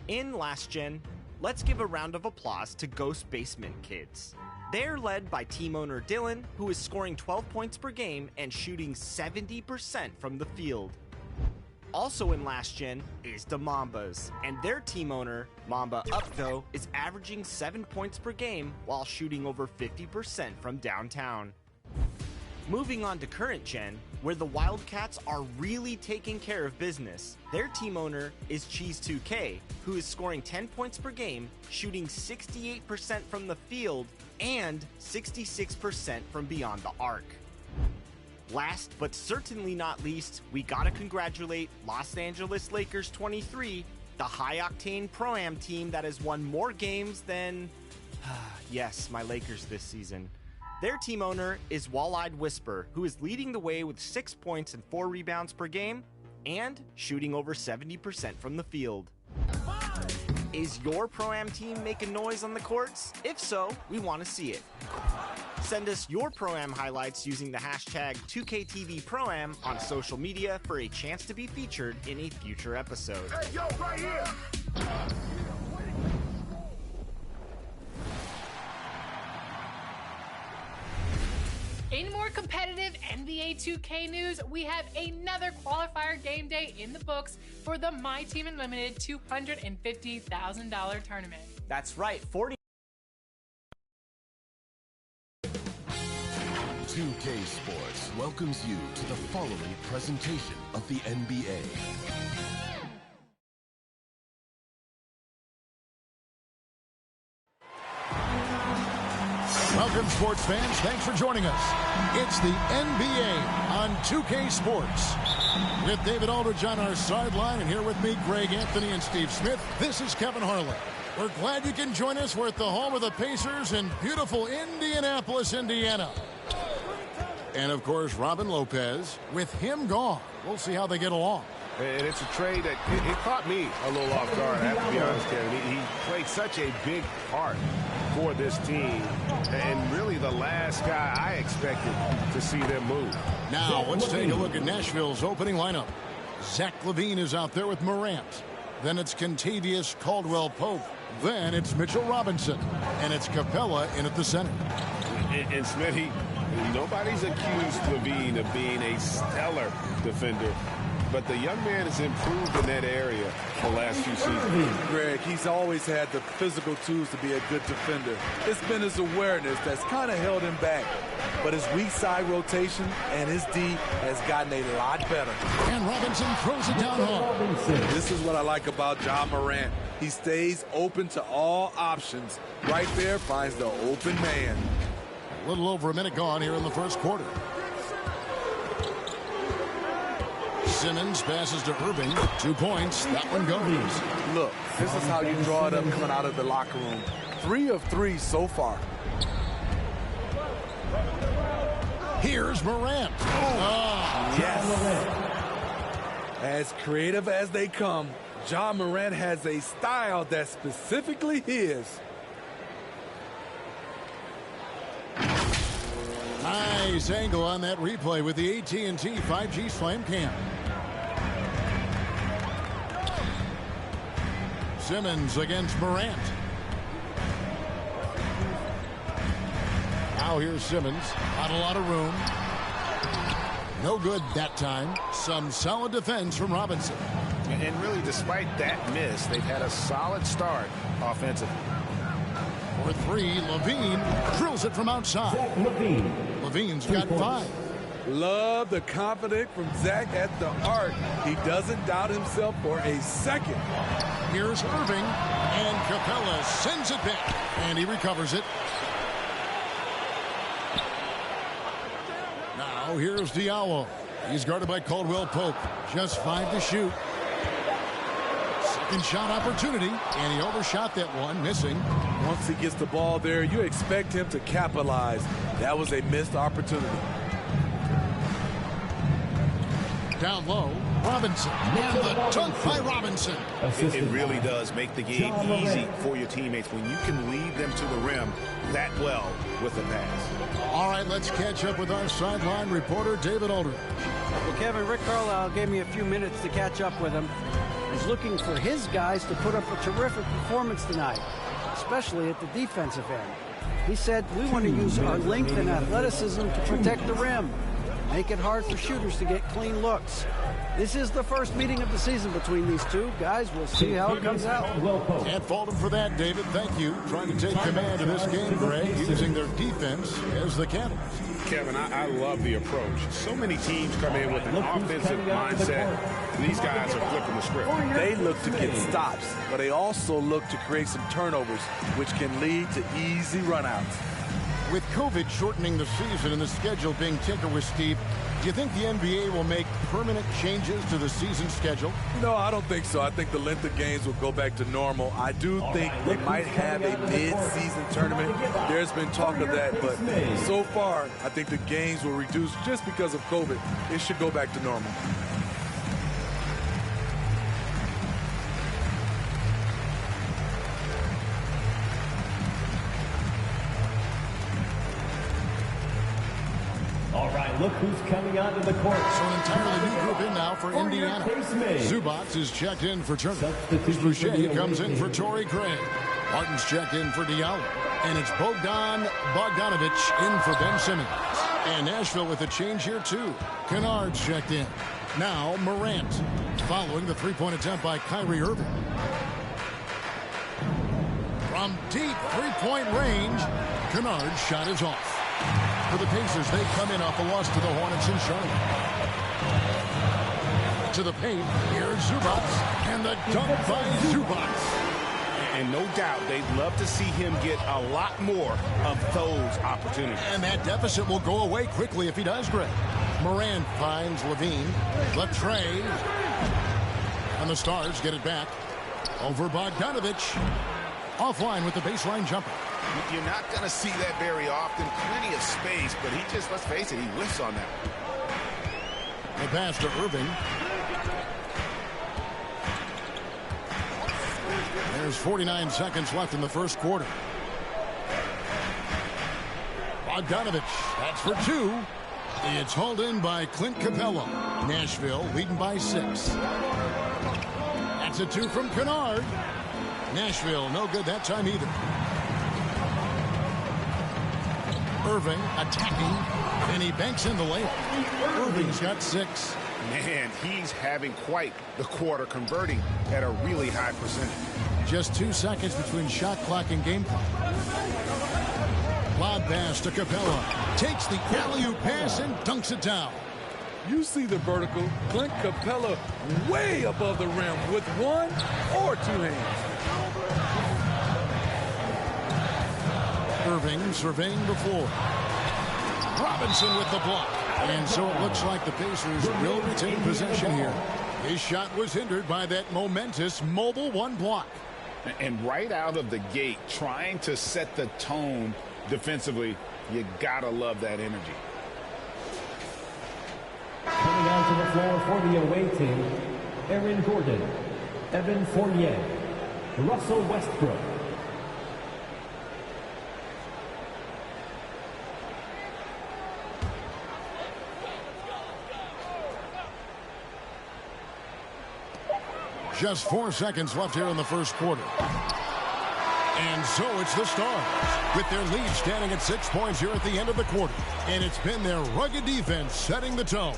In last gen, let's give a round of applause to Ghost Basement Kids. They're led by team owner Dylan, who is scoring 12 points per game and shooting 70% from the field. Also in last gen is the Mambas, and their team owner, Mamba Updo, is averaging 7 points per game while shooting over 50% from downtown. Moving on to current gen, where the Wildcats are really taking care of business. Their team owner is Cheese2K, who is scoring 10 points per game, shooting 68% from the field, and 66% from beyond the arc. Last but certainly not least, we gotta congratulate Los Angeles Lakers 23, the high-octane Pro-Am team that has won more games than... yes, my Lakers this season. Their team owner is Wall-Eyed Whisper, who is leading the way with 6 points and 4 rebounds per game, and shooting over 70% from the field. Is your Pro-Am team making noise on the courts? If so, we want to see it. Send us your Pro-Am highlights using the hashtag 2KTVProAm on social media for a chance to be featured in a future episode. Hey, yo, right here! In more competitive NBA 2K news, we have another qualifier game day in the books for the My Team Unlimited $250,000 tournament. That's right, 2K Sports welcomes you to the following presentation of the NBA. Welcome, sports fans. Thanks for joining us. It's the NBA on 2K Sports. With David Aldridge on our sideline, and here with me, Greg Anthony and Steve Smith, this is Kevin Harlan. We're glad you can join us. We're at the home of the Pacers in beautiful Indianapolis, Indiana. And, of course, Robin Lopez. With him gone, we'll see how they get along. And it's a trade that it caught me a little off guard, I have to be honest, Kevin. He played such a big part for this team, and really the last guy I expected to see them move. Now, let's take a look at Nashville's opening lineup. Zach LaVine is out there with Morant. Then it's Kentavious Caldwell-Pope. Then it's Mitchell Robinson. And it's Capella in at the center. And Smitty, nobody's accused LaVine of being a stellar defender, but the young man has improved in that area the last few seasons. Greg, he's always had the physical tools to be a good defender. It's been his awareness that's kind of held him back. But his weak side rotation and his D has gotten a lot better. And Robinson throws it down home. This is what I like about John Morant. He stays open to all options. Right there finds the open man. A little over a minute gone here in the first quarter. Simmons passes to Irving. 2 points. That one goes. Look, this is how you draw it up coming out of the locker room. 3 of 3 so far. Here's Morant. Oh, yes. As creative as they come, John Morant has a style that's specifically his. Nice angle on that replay with the AT&T 5G Slam Cam. Simmons against Morant. Now here's Simmons. Not a lot of room. No good that time. Some solid defense from Robinson. And really, despite that miss, they've had a solid start offensively. For 3, LaVine drills it from outside. LaVine's got 5. Love the confidence from Zach at the arc. He doesn't doubt himself for a second. Here's Irving, and Capella sends it back, and he recovers it. Now here's Diallo. He's guarded by Caldwell-Pope. Just 5 to shoot. Second shot opportunity, and he overshot that one, missing. Once he gets the ball there, you expect him to capitalize. That was a missed opportunity. Down low, Robinson. And the dunk by Robinson. It really does make the game easy for your teammates when you can lead them to the rim that well with a pass. All right, let's catch up with our sideline reporter, David Aldridge. Well, Kevin, Rick Carlisle gave me a few minutes to catch up with him. is looking for his guys to put up a terrific performance tonight, especially at the defensive end. He said, we want to use our length and athleticism to protect the rim, make it hard for shooters to get clean looks. This is the first meeting of the season between these two. Guys, we'll see how it comes out. Can't fault him for that, David. Thank you. Trying to take command of this game, Greg, using their defense as the catalyst. Kevin, I love the approach. So many teams come in with an offensive mindset, and these guys are flipping the script. They look to get stops, but they also look to create some turnovers, which can lead to easy runouts. With COVID shortening the season and the schedule being tinkered with, Steve, do you think the NBA will make permanent changes to the season schedule? No, I don't think so. I think the length of games will go back to normal. I do think they might have a mid-season tournament. There's been talk of that, but so far, I think the games will reduce just because of COVID. It should go back to normal. All right, look who's coming onto the court. So an entirely new group in now for Indiana. Zubats is checked in for Turnt. Boucher comes in for Torrey Craig. Martin's checked in for Diallo. And it's Bogdanovic in for Ben Simmons. And Nashville with a change here, too. Kennard's checked in. Now Morant, following the three-point attempt by Kyrie Irving. From deep three-point range, Kennard's shot is off. For the Pacers, they come in off a loss to the Hornets in Charlotte. To the paint, here's Zubats, and the dunk by Zubats. And no doubt, they'd love to see him get a lot more of those opportunities. And that deficit will go away quickly if he does, Greg. Morant finds Levine. Latre. And the Stars get it back. Over Bogdanovic. Offline with the baseline jumper. You're not going to see that very often. Plenty of space, but he just, let's face it, he whiffs on that. The pass to Irving. There's 49 seconds left in the first quarter. Bogdanovic, that's for two. It's hauled in by Clint Capella. Nashville leading by 6. That's a 2 from Kennard. Nashville no good that time either. Irving attacking, and he banks in the layup. Irving's got 6. Man, he's having quite the quarter, converting at a really high percentage. Just 2 seconds between shot clock and game clock. Lob pass to Capella. Takes the alley-oop pass and dunks it down. You see the vertical. Clint Capella way above the rim with 1 or 2 hands. Irving surveying the floor. Robinson with the block. And so it looks like the Pacers will retain possession here. His shot was hindered by that momentous mobile 1 block. And right out of the gate, trying to set the tone defensively, you gotta love that energy. Coming onto the floor for the away team, Aaron Gordon, Evan Fournier, Russell Westbrook. Just 4 seconds left here in the first quarter. And so it's the Stars with their lead standing at 6 points here at the end of the quarter. And it's been their rugged defense setting the tone.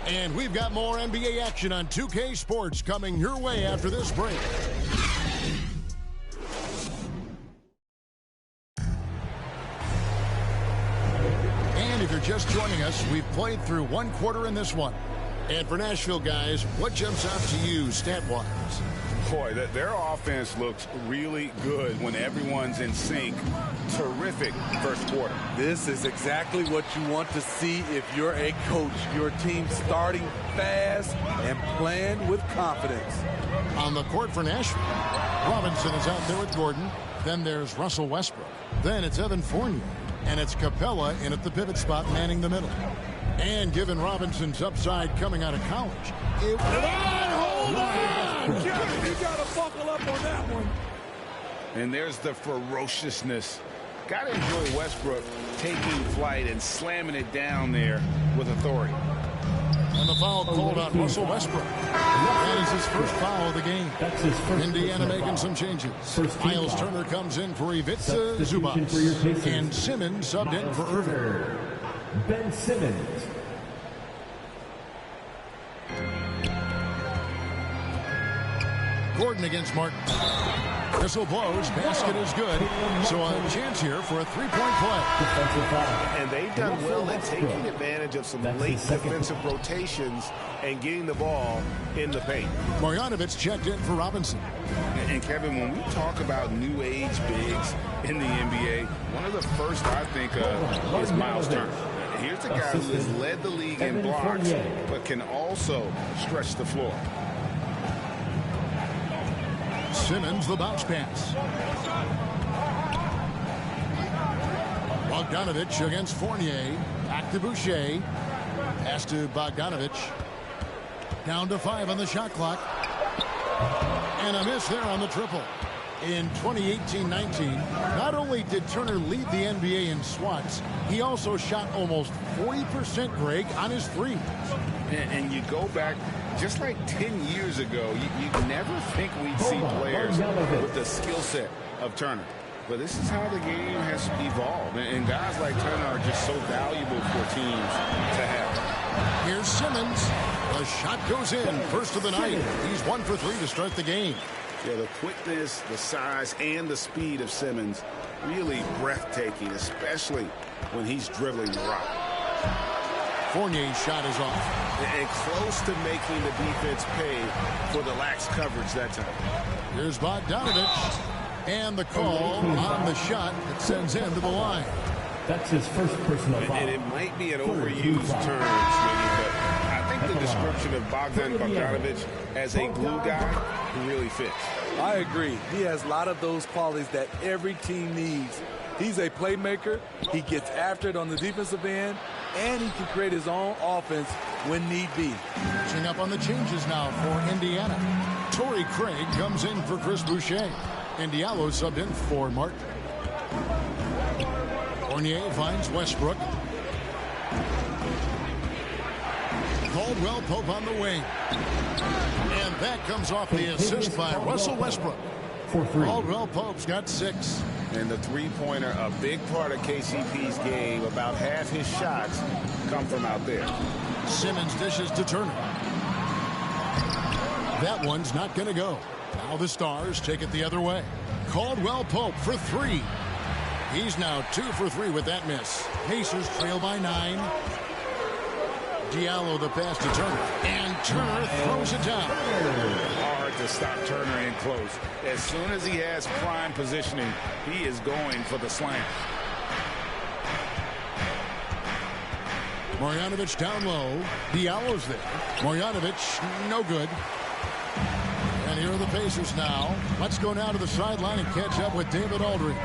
And we've got more NBA action on 2K Sports coming your way after this break. And if you're just joining us, we've played through 1 quarter in this one. And for Nashville, guys, what jumps out to you stat-wise? Boy, their offense looks really good when everyone's in sync. Terrific first quarter. This is exactly what you want to see if you're a coach. Your team starting fast and playing with confidence. On the court for Nashville, Robinson is out there with Gordon. Then there's Russell Westbrook. Then it's Evan Fournier. And it's Capella in at the pivot spot manning the middle. And given Robinson's upside coming out of college, hold on! You got to buckle up on that one. And there's the ferociousness. Got to enjoy Westbrook taking flight and slamming it down there with authority. And the foul called on Russell Westbrook. That is his first foul of the game. That's his first Indiana personal making foul. some changes. First team Miles foul. Turner comes in for Ivica Substitution for your Zubac. Pacers. And Simmons subbed in for Irving. Turner. Ben Simmons. Gordon against Martin. Whistle blows. Basket is good. So a chance here for a three-point play. Defensive foul. And they've done well at taking Westbrook. advantage of some That's late his second. defensive rotations and getting the ball in the paint. Marjanovic checked in for Robinson. And Kevin, when we talk about new age bigs in the NBA, one of the first I think of is Miles Turner. Here's a guy who has led the league in blocks, but can also stretch the floor. Simmons, the bounce pass. Bogdanovic against Fournier. Back to Boucher. Pass to Bogdanovic. Down to 5 on the shot clock. And a miss there on the triple. In 2018-19, not only did Turner lead the NBA in swats, he also shot almost 40%, Greg, on his threes. And you go back just like 10 years ago, you'd never think we'd see players with the skill set of Turner. But this is how the game has evolved. And guys like Turner are just so valuable for teams to have. Here's Simmons. The shot goes in. First of the night. He's 1 for 3 to start the game. Yeah, the quickness, the size, and the speed of Simmons really breathtaking, especially when he's dribbling the rock. Fournier's shot is off. And close to making the defense pay for the lax coverage that time. Here's Bogdanovic. And the call on the shot that sends him to the line. That's his first personal foul. And it might be an overused term, Smitty, but I think the description of Bogdan Bogdanovic as a glue guy really fits. I agree. He has a lot of those qualities that every team needs. He's a playmaker. He gets after it on the defensive end, and he can create his own offense when need be. Catching up on the changes now for Indiana. Torrey Craig comes in for Chris Boucher. And Diallo subbed in for Martin. Fournier finds Westbrook. Caldwell Pope on the wing. And that comes off the assist by Russell Westbrook. Caldwell Pope's got 6. And the three-pointer, a big part of KCP's game. About half his shots come from out there. Simmons dishes to Turner. That one's not going to go. Now the Stars take it the other way. Caldwell Pope for 3. He's now 2 for 3 with that miss. Pacers trail by 9. Diallo the pass to Turner. And Turner throws it down. Hard to stop Turner in close. As soon as he has prime positioning, he is going for the slam. Marjanovic down low. Diallo's there. Marjanovic, no good. And here are the Pacers now. Let's go now to the sideline and catch up with David Aldridge.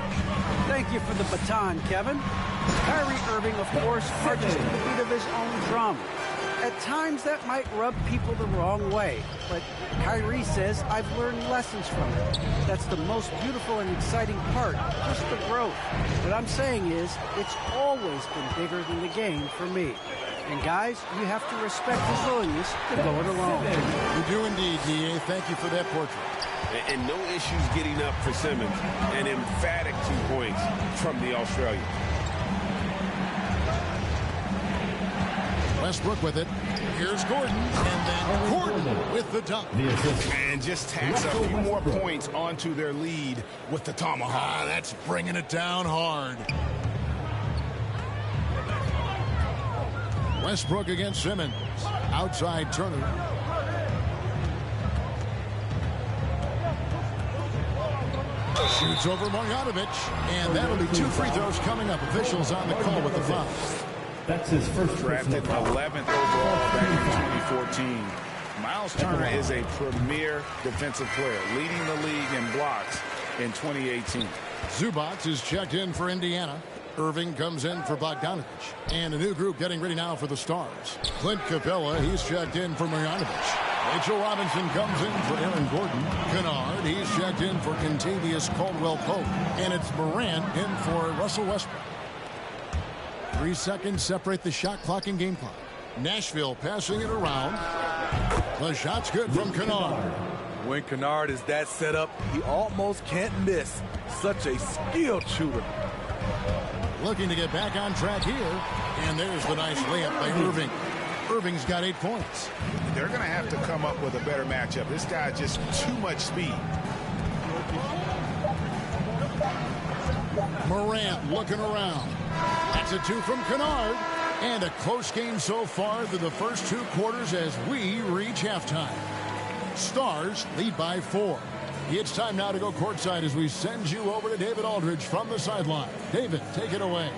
Thank you for the baton, Kevin. Kyrie Irving, of course, marches to the beat of his own drum. At times, that might rub people the wrong way. But Kyrie says, I've learned lessons from it. That's the most beautiful and exciting part, just the growth. What I'm saying is, it's always been bigger than the game for me. And guys, you have to respect his willingness to go it alone. We do indeed, D.A. Thank you for that portrait. And no issues getting up for Simmons. An emphatic 2 points from the Australian. Westbrook with it. Here's Gordon. And then Gordon with the dunk. And just tacks a few more points onto their lead with the tomahawk. That's bringing it down hard. Westbrook against Simmons. Outside Turner. Shoots over Marjanovic. And that'll be 2 free throws coming up. Officials on the call with the foul. That's his first Drafted 11th overall back in 2014. Miles Turner is a premier defensive player, leading the league in blocks in 2018. Zubac is checked in for Indiana. Irving comes in for Bogdanovic. And a new group getting ready now for the Stars. Clint Capella, he's checked in for Marjanovic. Mitchell Robinson comes in for Aaron Gordon. Kennard, he's checked in for Kentavious Caldwell-Pope. And it's Morant in for Russell Westbrook. 3 seconds separate the shot clock and game clock. Nashville passing it around. The shot's good from Kennard. When Kennard is that set up, he almost can't miss. Such a skilled shooter. Looking to get back on track here. And there's the nice layup by Irving. Irving's got 8 points. They're going to have to come up with a better matchup. This guy just too much speed. Morant looking around. That's a 2 from Kennard. And a close game so far through the first 2 quarters as we reach halftime. Stars lead by 4. It's time now to go courtside as we send you over to David Aldridge from the sideline. David, take it away.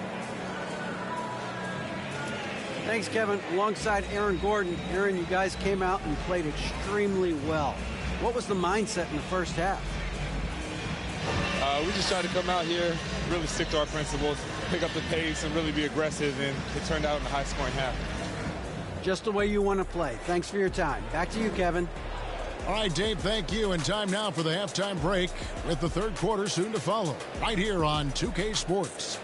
Thanks, Kevin. Alongside Aaron Gordon. Aaron, you guys came out and played extremely well. What was the mindset in the first half? We just tried to come out here, really stick to our principles, pick up the pace, and really be aggressive, and it turned out in a high-scoring half. Just the way you want to play. Thanks for your time. Back to you, Kevin. All right, Dave, thank you. And time now for the halftime break with the third quarter soon to follow. Right here on 2K Sports.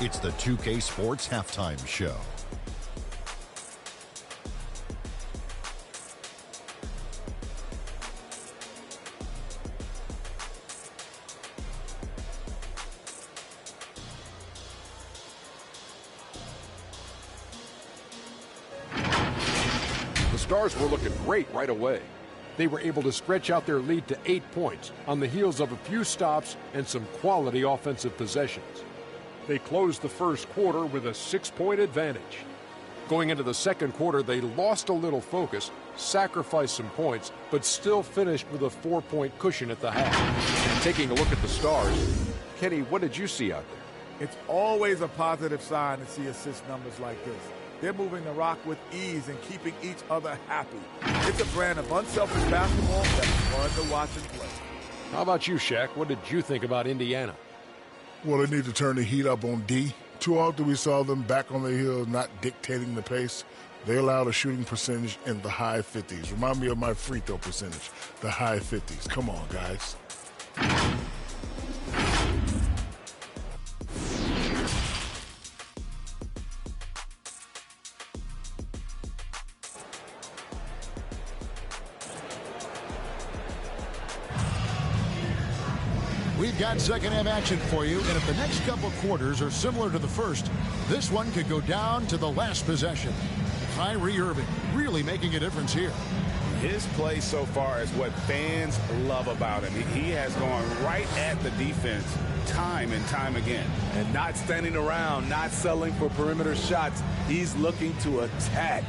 It's the 2K Sports Halftime Show. The Stars were looking great right away. They were able to stretch out their lead to 8 points on the heels of a few stops and some quality offensive possessions. They closed the first quarter with a 6-point advantage. Going into the second quarter, they lost a little focus, sacrificed some points, but still finished with a 4-point cushion at the half. Taking a look at the Stars, Kenny, what did you see out there? It's always a positive sign to see assist numbers like this. They're moving the rock with ease and keeping each other happy. It's a brand of unselfish basketball that's fun to watch and play. How about you, Shaq? What did you think about Indiana? Well, they need to turn the heat up on D. Too often we saw them back on their heels, not dictating the pace. They allowed a shooting percentage in the high 50s. Remind me of my free throw percentage, the high 50s. Come on, guys. We've got second half action for you, and if the next couple quarters are similar to the first, this one could go down to the last possession. Kyrie Irving really making a difference here. His play so far is what fans love about him. He has gone right at the defense time and time again. And not standing around, not settling for perimeter shots. He's looking to attack.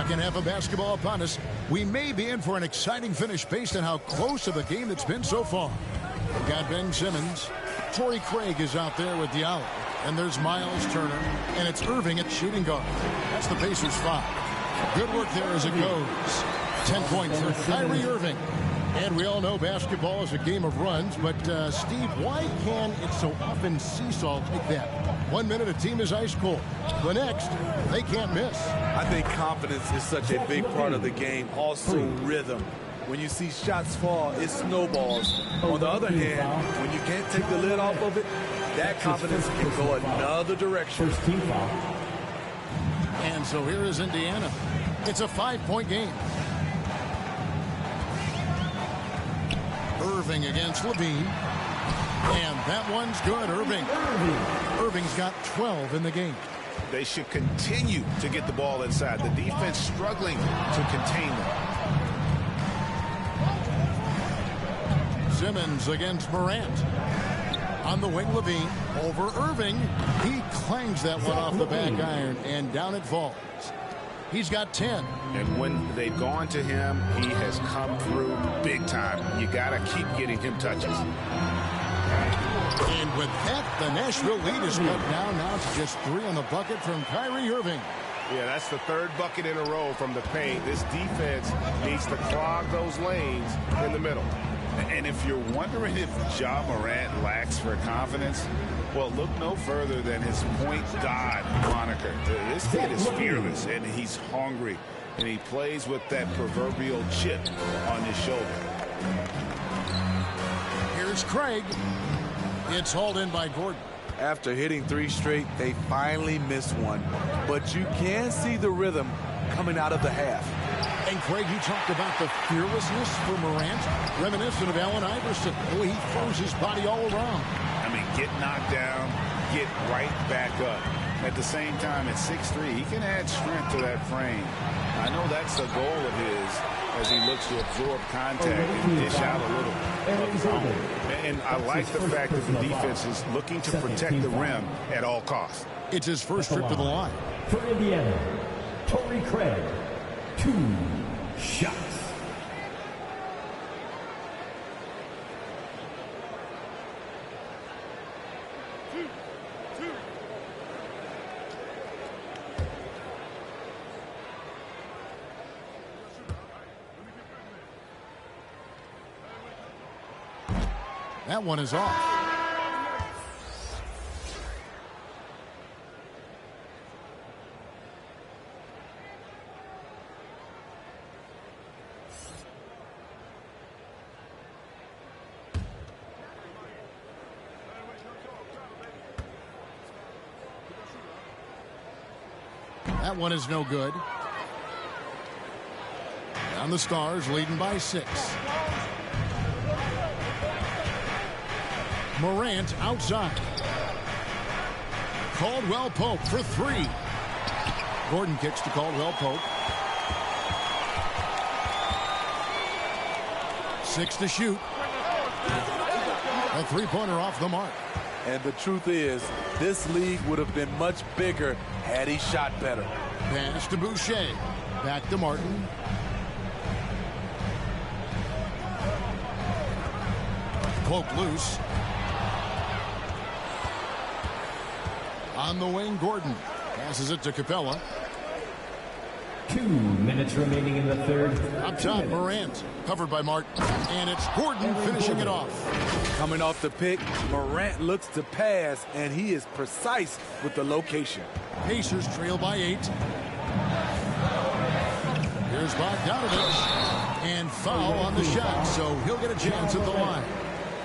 Second half of basketball upon us. We may be in for an exciting finish based on how close of a game it's been so far. We've got Ben Simmons. Torrey Craig is out there with the out. And there's Miles Turner. And it's Irving at shooting guard. That's the Pacers 5. Good work there as it goes. 10 points for Kyrie Irving. And we all know basketball is a game of runs, but Steve, why can it so often seesaw like that? 1 minute a team is ice cold. The next, they can't miss. I think confidence is such a big part of the game. Also rhythm. When you see shots fall, it snowballs. On the other hand, when you can't take the lid off of it, that confidence can go another direction. First team foul. And so here is Indiana. It's a 5-point game. Irving against Levine. And that one's good. Irving's got 12 in the game. They should continue to get the ball inside. The defense struggling to contain them. Simmons against Morant. On the wing, Levine. Over Irving. He clangs that one off the back iron, and down it falls. He's got 10. And when they've gone to him, he has come through big time. You got to keep getting him touches. And with that, the Nashville lead is cut down now to just 3 on the bucket from Kyrie Irving. Yeah, that's the 3rd bucket in a row from the paint. This defense needs to clog those lanes in the middle. And if you're wondering if Ja Morant lacks for confidence, well, look no further than his point god moniker. This kid is fearless, and he's hungry, and he plays with that proverbial chip on his shoulder. Here's Craig. It's hauled in by Gordon. After hitting 3 straight, they finally missed one. But you can see the rhythm coming out of the half. And Craig, you talked about the fearlessness for Morant, reminiscent of Allen Iverson. Oh, he throws his body all around. I mean, get knocked down, get right back up. At the same time, at 6'3", he can add strength to that frame. I know that's the goal of his as he looks to absorb contact and dish out a little of his own. And I like the fact that the defense is looking to protect the rim at all costs. It's his first trip to the line. For Indiana, Torrey Craig, 2 shots. That one is off. That one is no good. Down the Stars, leading by 6. Morant outside. Caldwell Pope for 3. Gordon kicks to Caldwell Pope. 6 to shoot. A 3-pointer off the mark. And the truth is, this league would have been much bigger had he shot better. Pass to Boucher. Back to Martin. Pope loose. On the wing, Gordon passes it to Capella. 2 minutes remaining in the third. Up top, Morant, covered by Martin. And it's Gordon finishing it off. Coming off the pick, Morant looks to pass, and he is precise with the location. Pacers trail by 8. Here's Bogdanovich. And foul on the shot, so he'll get a chance at the line.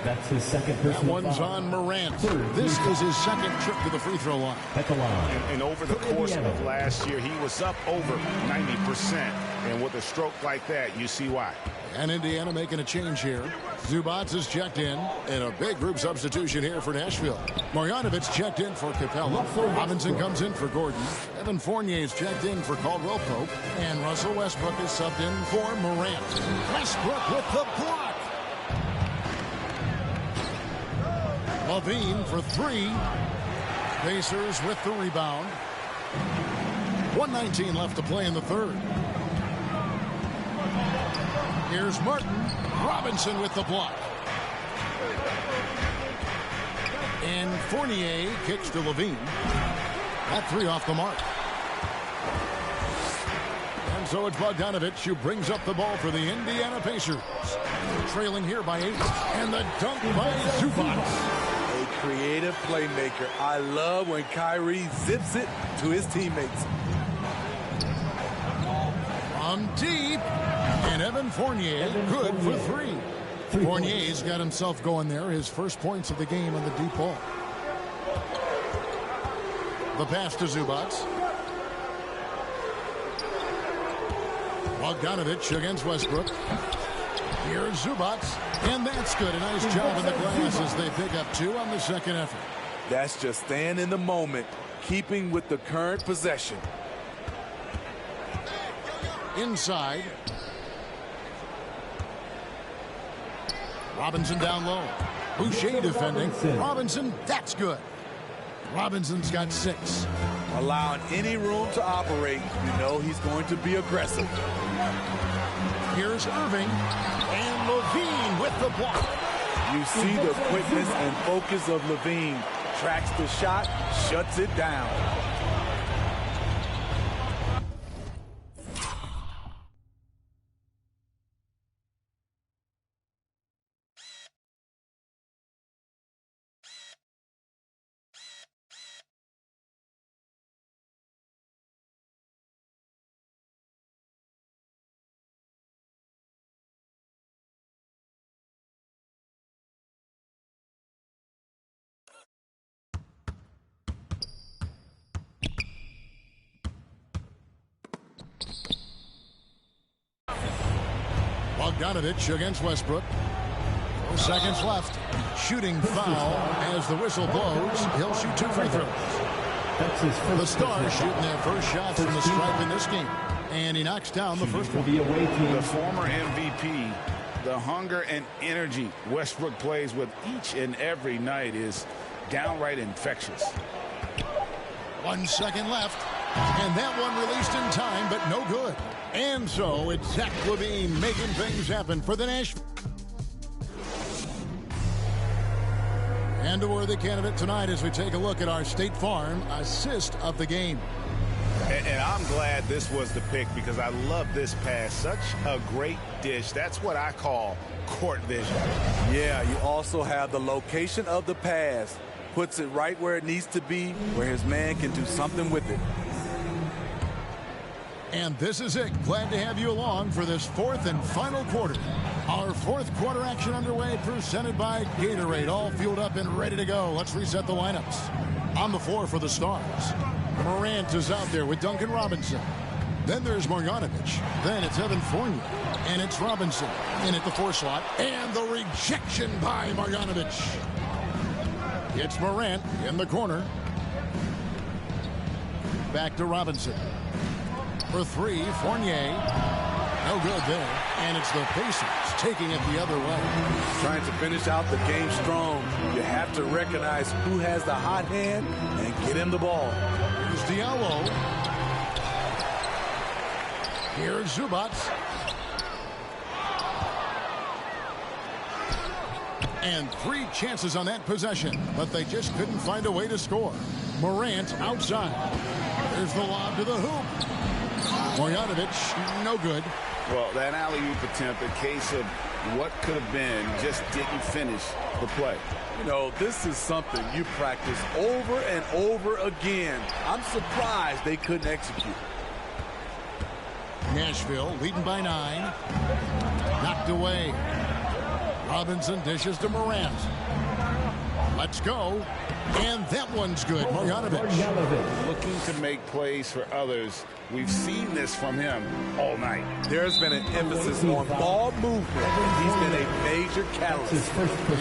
That's his second That personal one's foul. on Morant. This is his second trip to the free throw line. At the line. And over the course of last year, he was up over 90%. And with a stroke like that, you see why. And Indiana making a change here. Zubats is checked in. And a big group substitution here for Nashville. Marjanovic checked in for Capella. Robinson comes in for Gordon. Evan Fournier is checked in for Caldwell Pope. And Russell Westbrook is subbed in for Morant. Westbrook with the block. Levine for 3. Pacers with the rebound. 1:19 left to play in the third. Here's Martin. Robinson with the block. And Fournier kicks to Levine. That three off the mark. And so it's Bogdanovich who brings up the ball for the Indiana Pacers. Trailing here by 8. And the dunk by Zubac. A creative playmaker. I love when Kyrie zips it to his teammates. From deep. And Evan Fournier good for 3. Fournier's got himself going there. His first points of the game on the deep ball. The pass to Zubac. Bogdanovich against Westbrook. Here's Zubac. And that's good. A nice job in the glass as they pick up 2 on the second effort. That's just staying in the moment, keeping with the current possession. Inside. Robinson down low. Boucher defending. Robinson, that's good. Robinson's got 6. Allowing any room to operate, you know he's going to be aggressive. Here's Irving. And Levine with the block. You see the quickness and focus of Levine. Tracks the shot, shuts it down. Bogdanovich against Westbrook. 4 seconds left. Shooting foul as the whistle blows. He'll shoot 2 free throws. The Stars shooting their first shot from the stripe in this game. And he knocks down the first one. The former MVP, the hunger and energy Westbrook plays with each and every night is downright infectious. 1 second left. And that one released in time, but no good. And so it's Zach LaVine making things happen for the Nashville. And a worthy candidate tonight as we take a look at our State Farm assist of the game. And I'm glad this was the pick because I love this pass. Such a great dish. That's what I call court vision. Yeah, you also have the location of the pass. Puts it right where it needs to be, where his man can do something with it. And this is it. Glad to have you along for this 4th and final quarter. Our 4th quarter action underway, presented by Gatorade. All fueled up and ready to go. Let's reset the lineups. On the floor for the Stars, Morant is out there with Duncan Robinson. Then there's Marjanovic. Then it's Evan Fournier. And it's Robinson in at the 4 slot. And the rejection by Marjanovic. It's Morant in the corner. Back to Robinson. For 3, Fournier. No good there. And it's the Pacers taking it the other way. Trying to finish out the game strong. You have to recognize who has the hot hand and get him the ball. Here's Diallo. Here's Zubac. And 3 chances on that possession, but they just couldn't find a way to score. Morant outside. There's the lob to the hoop. Marjanovic, no good. Well, that alley-oop attempt, a case of what could have been, just didn't finish the play. You know, this is something you practice over and over again. I'm surprised they couldn't execute. Nashville leading by 9. Knocked away. Robinson dishes to Morant. Let's go. And that one's good. Marjanovic. Looking to make plays for others. We've seen this from him all night. There's been an emphasis on ball movement. He's been a major catalyst.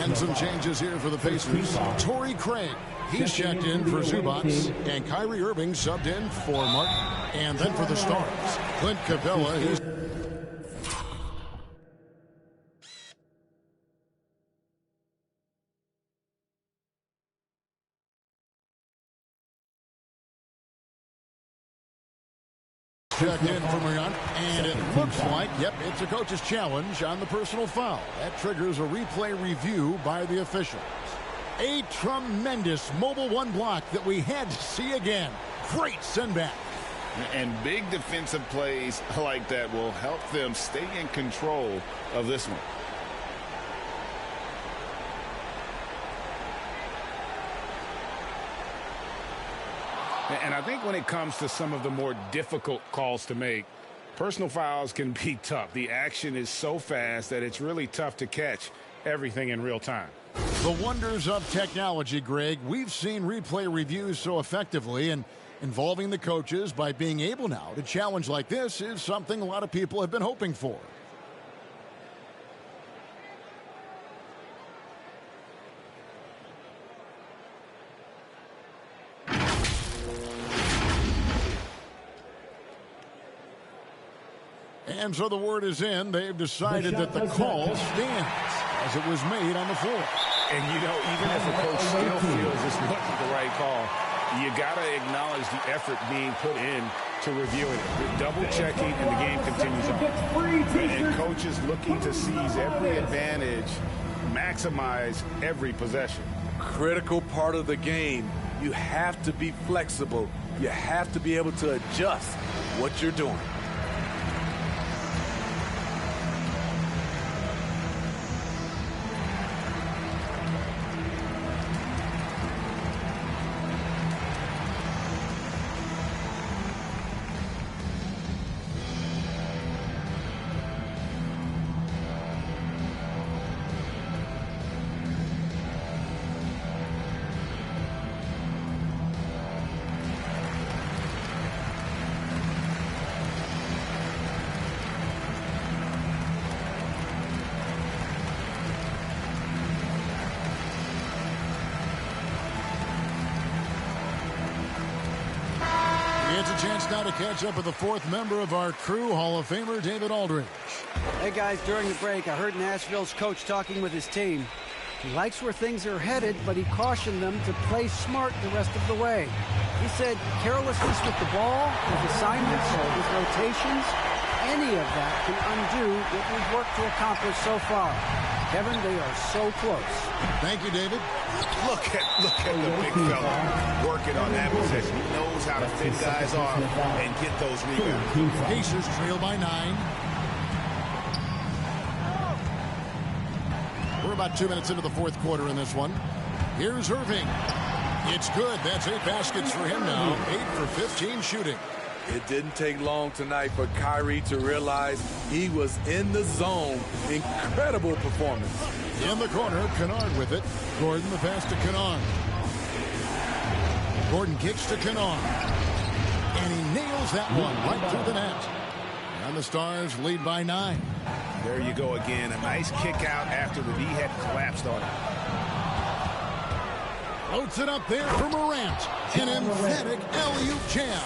And some changes here for the Pacers. Torrey Craig. He's checked in for Zubac. And Kyrie Irving subbed in for Martin. And then for the Stars, Clint Capella. He's checked in for Morant, and it looks like, yep, it's a coach's challenge on the personal foul. That triggers a replay review by the officials. A tremendous mobile one block that we had to see again. Great send back. And big defensive plays like that will help them stay in control of this one. And I think when it comes to some of the more difficult calls to make, personal fouls can be tough. The action is so fast that it's really tough to catch everything in real time. The wonders of technology, Greg. We've seen replay reviews so effectively, and involving the coaches by being able now to challenge like this is something a lot of people have been hoping for. And so the word is in. They've decided that the call stands as it was made on the floor. And, you know, even if the coach still feels this wasn't the right call, you got to acknowledge the effort being put in to reviewing it. They're double-checking, and the game continues on. And coaches looking to seize every advantage, maximize every possession. Critical part of the game. You have to be flexible. You have to be able to adjust what you're doing. It's a chance now to catch up with the fourth member of our crew, Hall of Famer David Aldridge. Hey, guys, during the break, I heard Nashville's coach talking with his team. He likes where things are headed, but he cautioned them to play smart the rest of the way. He said carelessness with the ball, with assignments, with rotations, any of that can undo what we've worked to accomplish so far. Kevin, they are so close. Thank you, David. Look at the big fella working on that possession. He knows how to fit guys off and get those rebounds. Pacers trail by 9. We're about 2 minutes into the fourth quarter in this one. Here's Irving. It's good. That's 8 baskets for him now. 8 for 15 shooting. It didn't take long tonight for Kyrie to realize he was in the zone. Incredible performance. In the corner, Kennard with it. Gordon the pass to Kennard. Gordon kicks to Kennard. And he nails that one right through the net. And the Stars lead by 9. There you go again. A nice kick out after the knee had collapsed on him. Floats it up there for Morant. An emphatic alley-oop jam.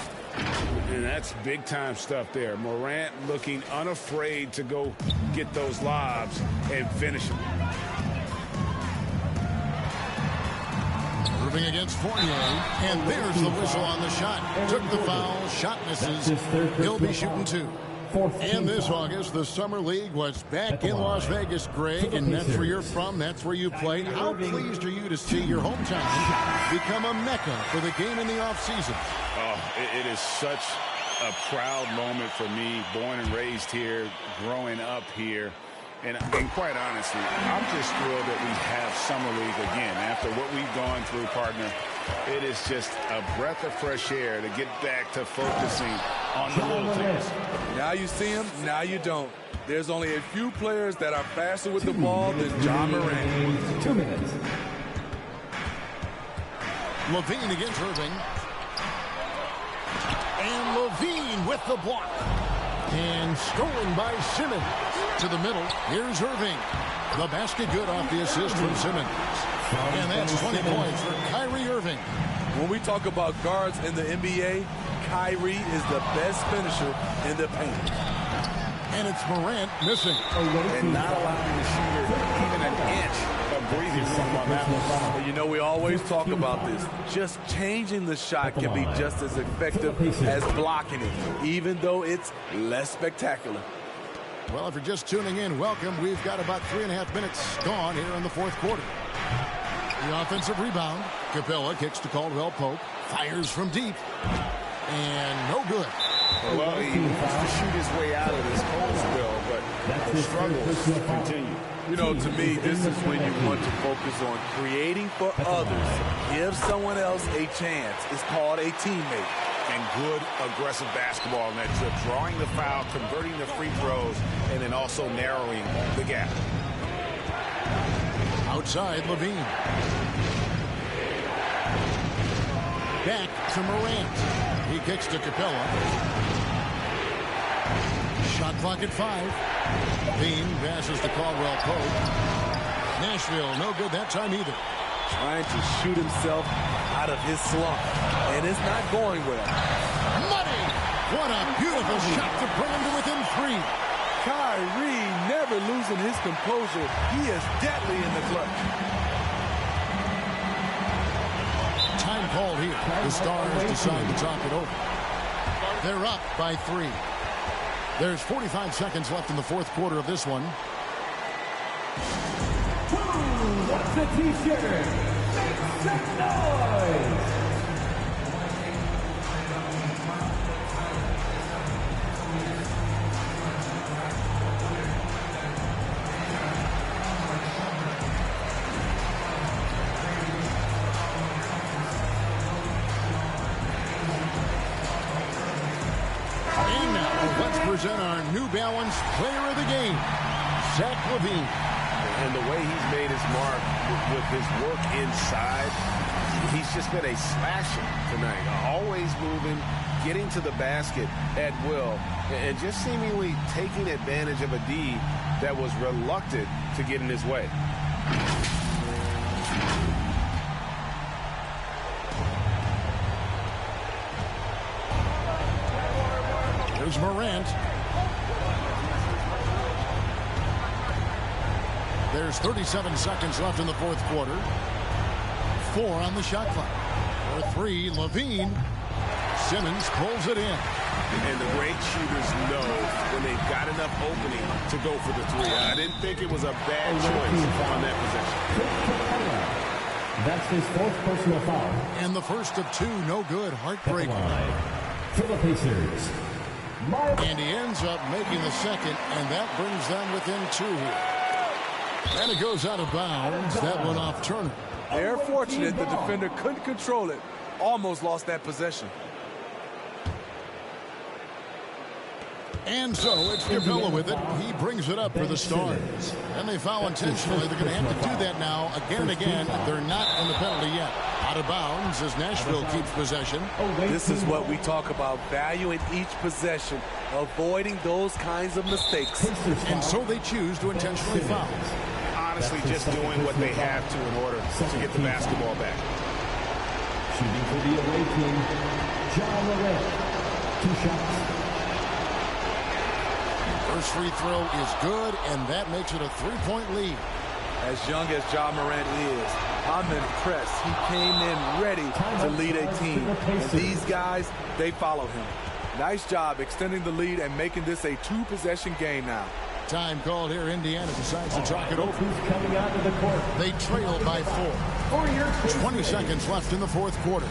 And that's big-time stuff there. Morant looking unafraid to go get those lobs and finish them. Irving against Fournier. And there's the whistle on the shot. Took the foul. Shot misses. He'll be shooting 2. And this August, the Summer League was back in Las Vegas, Greg, and that's where you're from. That's where you played. How pleased are you to see your hometown become a mecca for the game in the offseason? Oh, it is such a proud moment for me, born and raised here, growing up here. And quite honestly, I'm just thrilled that we have Summer League again. After what we've gone through, partner, it is just a breath of fresh air to get back to focusing on the little things. Now you see him, now you don't. There's only a few players that are faster with the ball than John Morant. 2 minutes. Levine against Irving. And Levine with the block. And stolen by Simmons. To the middle. Here's Irving. The basket good off the assist from Simmons. And that's 20 points for Kyrie Irving. When we talk about guards in the NBA, Kyrie is the best finisher in the paint. And it's Morant missing. And not allowing the shooter even an inch of breathing room on that one. Well, you know, we always talk about this. Just changing the shot can be just as effective as blocking it, even though it's less spectacular. Well, if you're just tuning in, welcome. We've got about 3.5 minutes gone here in the fourth quarter. The offensive rebound. Capella kicks to Caldwell Pope. Fires from deep. And no good. Well, he wants to shoot his way out of this cold spell, but the struggles continue. You know, to me, this is when you want to focus on creating for others. Give someone else a chance. It's called a teammate. And good aggressive basketball in that trip. Drawing the foul, converting the free throws, and then also narrowing the gap. Outside, Levine. Back to Morant. He kicks to Capella. Shot clock at 5. Levine passes to Caldwell Pope. Nashville, no good that time either. Trying to shoot himself out of his slump, and it's not going well. Money! What a beautiful shot to bring him to within 3. Kyrie never losing his composure. He is deadly in the clutch. Time called here. The Stars decide to talk it over. They're up by 3. There's 45 seconds left in the fourth quarter of this one. What's the t-shirt? Make some noise! And now, let's present our New Balance Player of the Game, Zach LaVine. And the way he's made his mark with his work inside, he's just been a slasher tonight. Always moving, getting to the basket at will, and just seemingly taking advantage of a D that was reluctant to get in his way. Here's Morant. There's 37 seconds left in the fourth quarter. 4 on the shot clock. For 3, Levine. Simmons pulls it in. And the great shooters know when they've got enough opening to go for the 3. I didn't think it was a bad choice on that possession. That's his 4th personal foul. And the first of 2, no good. Heartbreaker. For the Pacers. And he ends up making the second, and that brings them within 2 here. And it goes out of bounds. That went off Turner. They're fortunate the defender couldn't control it. Almost lost that possession. And so it's Capella with it. He brings it up for the Stars. And they foul intentionally. They're going to have to do that now again and again. They're not in the penalty yet. Out of bounds as Nashville keeps possession. This is what we talk about, valuing each possession, avoiding those kinds of mistakes. And so they choose to intentionally foul. Honestly, just doing what they have to in order to get the basketball back. Shooting for the away team, John Morant. 2 shots. First free throw is good, and that makes it a 3-point lead. As young as John Morant is, I'm impressed. He came in ready to lead a team. And these guys, they follow him. Nice job extending the lead and making this a 2-possession game now. Time called here. Indiana decides to talk it over. Who's coming onto the court? They trail by 4. 20 seconds left in the fourth quarter.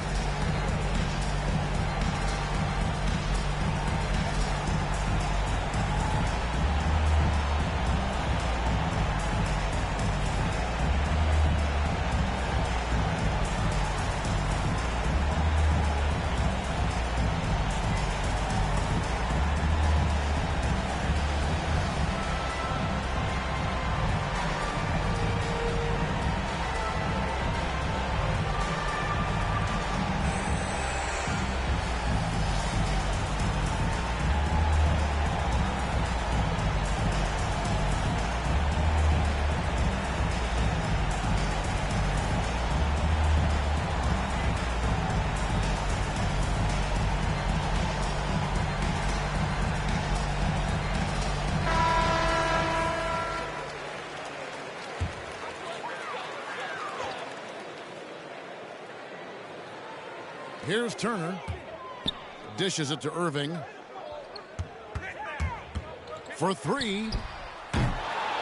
Here's Turner. Dishes it to Irving. For three.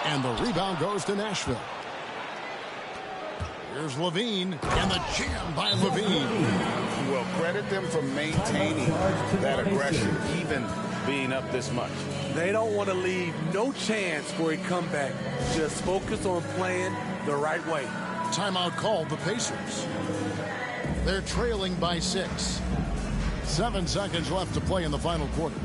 And the rebound goes to Nashville. Here's Levine, and the jam by Levine. Well, credit them for maintaining that aggression, even being up this much. They don't want to leave no chance for a comeback. Just focus on playing the right way. Timeout called the Pacers. They're trailing by 6. 7 seconds left to play in the final quarter.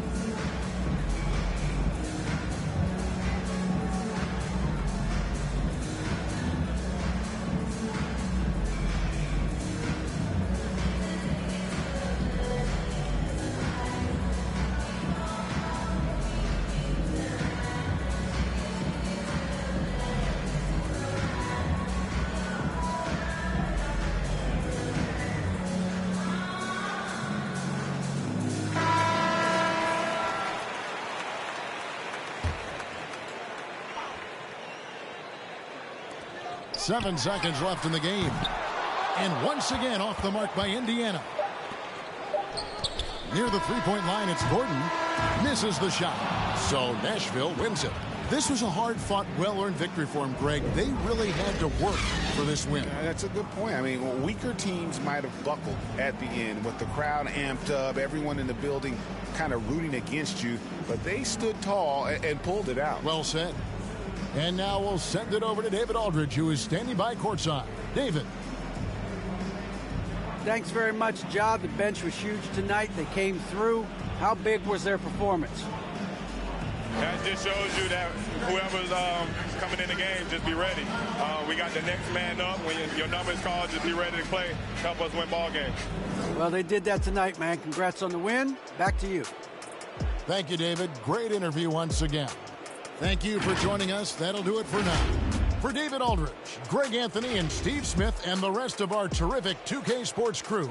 Seven seconds left in the game. And once again off the mark by Indiana. Near the three-point line, it's Gordon. Misses the shot. So Nashville wins it. This was a hard-fought, well-earned victory for him, Greg. They really had to work for this win. Yeah, that's a good point. I mean, weaker teams might have buckled at the end with the crowd amped up, everyone in the building kind of rooting against you. But they stood tall and pulled it out. Well said. And now we'll send it over to David Aldridge, who is standing by courtside. David. Thanks very much, Ja. The bench was huge tonight. They came through. How big was their performance? That just shows you that whoever's coming in the game, just be ready. We got the next man up. When your number is called, just be ready to play. Help us win ball games. Well, they did that tonight, man. Congrats on the win. Back to you. Thank you, David. Great interview once again. Thank you for joining us. That'll do it for now. For David Aldridge, Greg Anthony, and Steve Smith, and the rest of our terrific 2K Sports crew,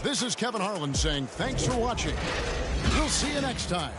this is Kevin Harlan saying thanks for watching. We'll see you next time.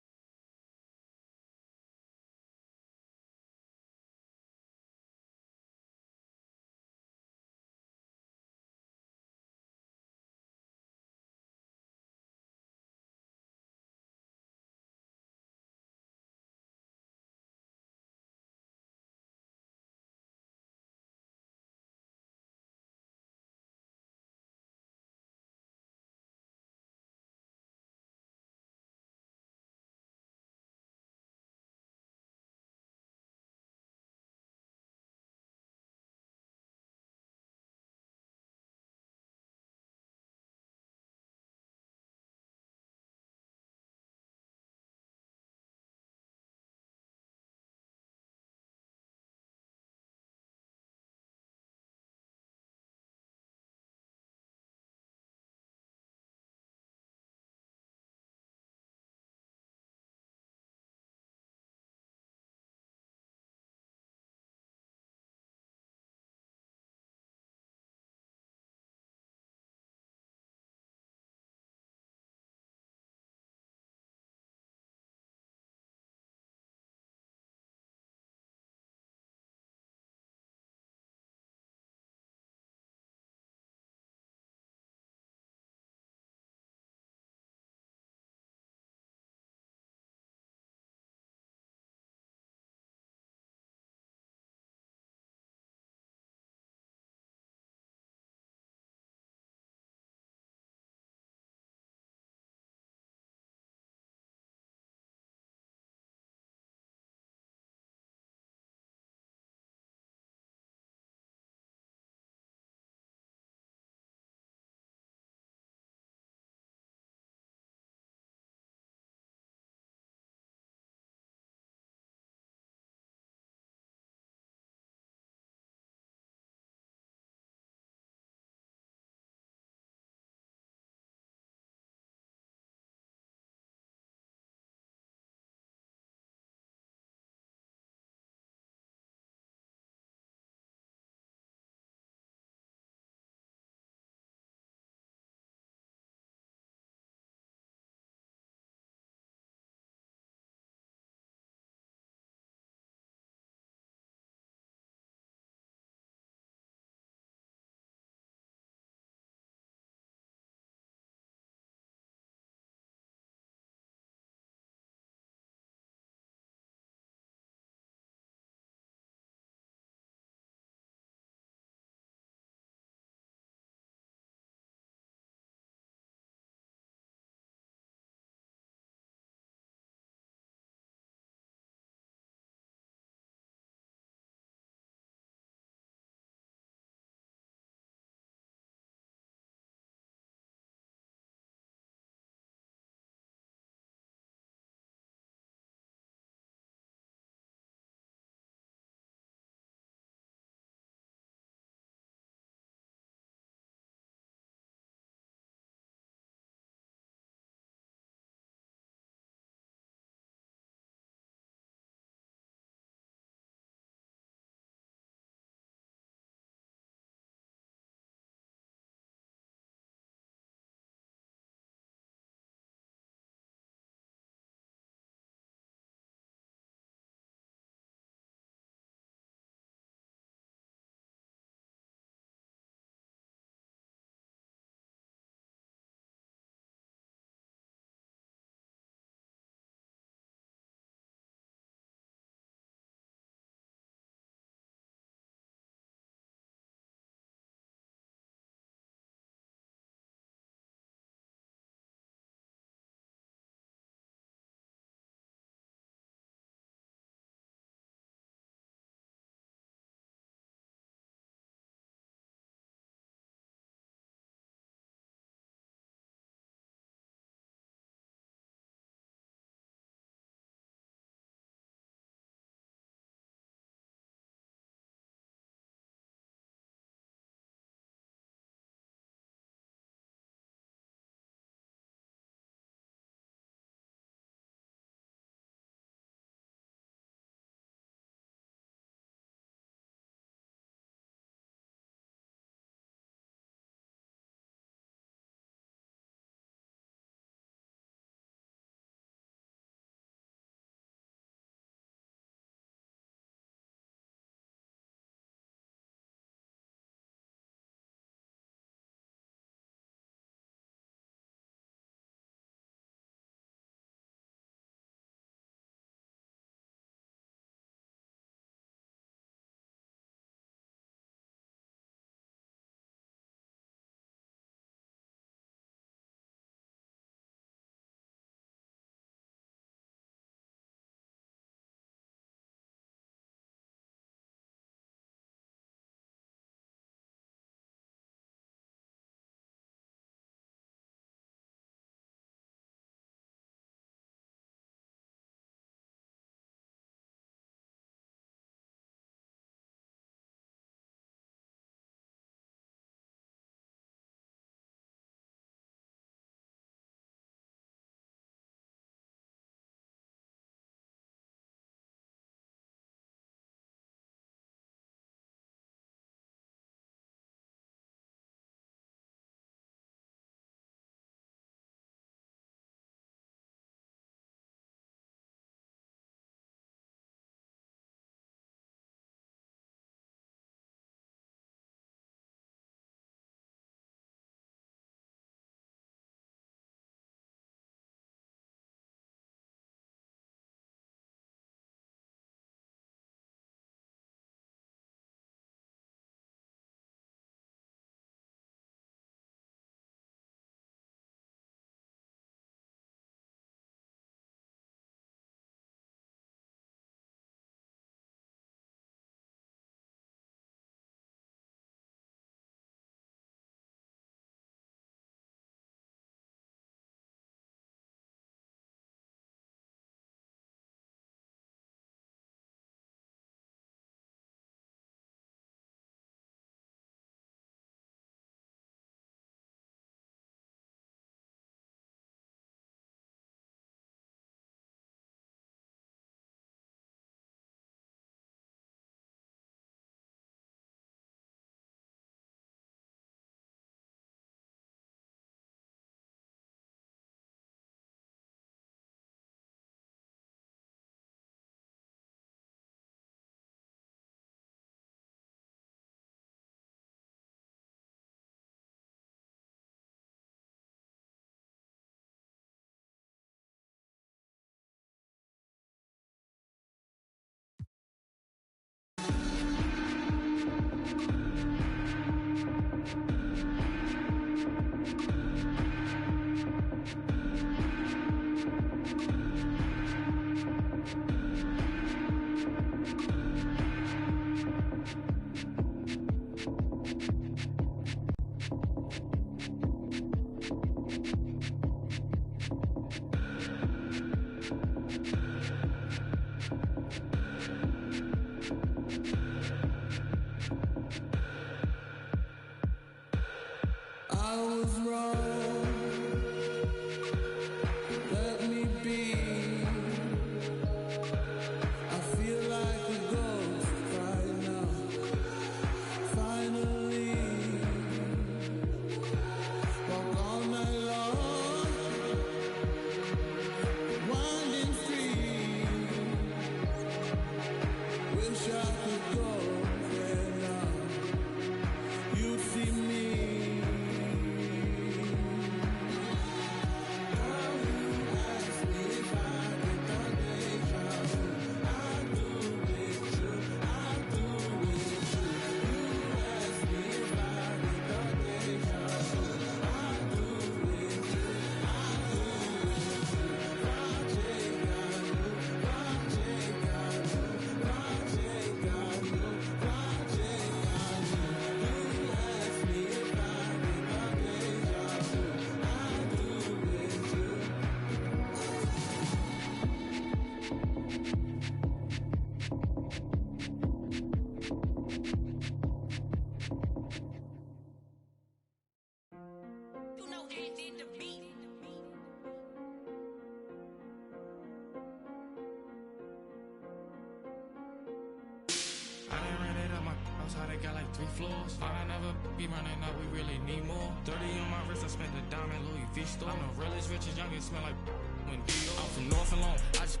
Got like 3 floors. Thought I never be running up, we really need more. 30 on my wrist, I spent the diamond Louis V store. I'm the realest, richest, youngest, smell like when Dior. I'm from North and Long, I just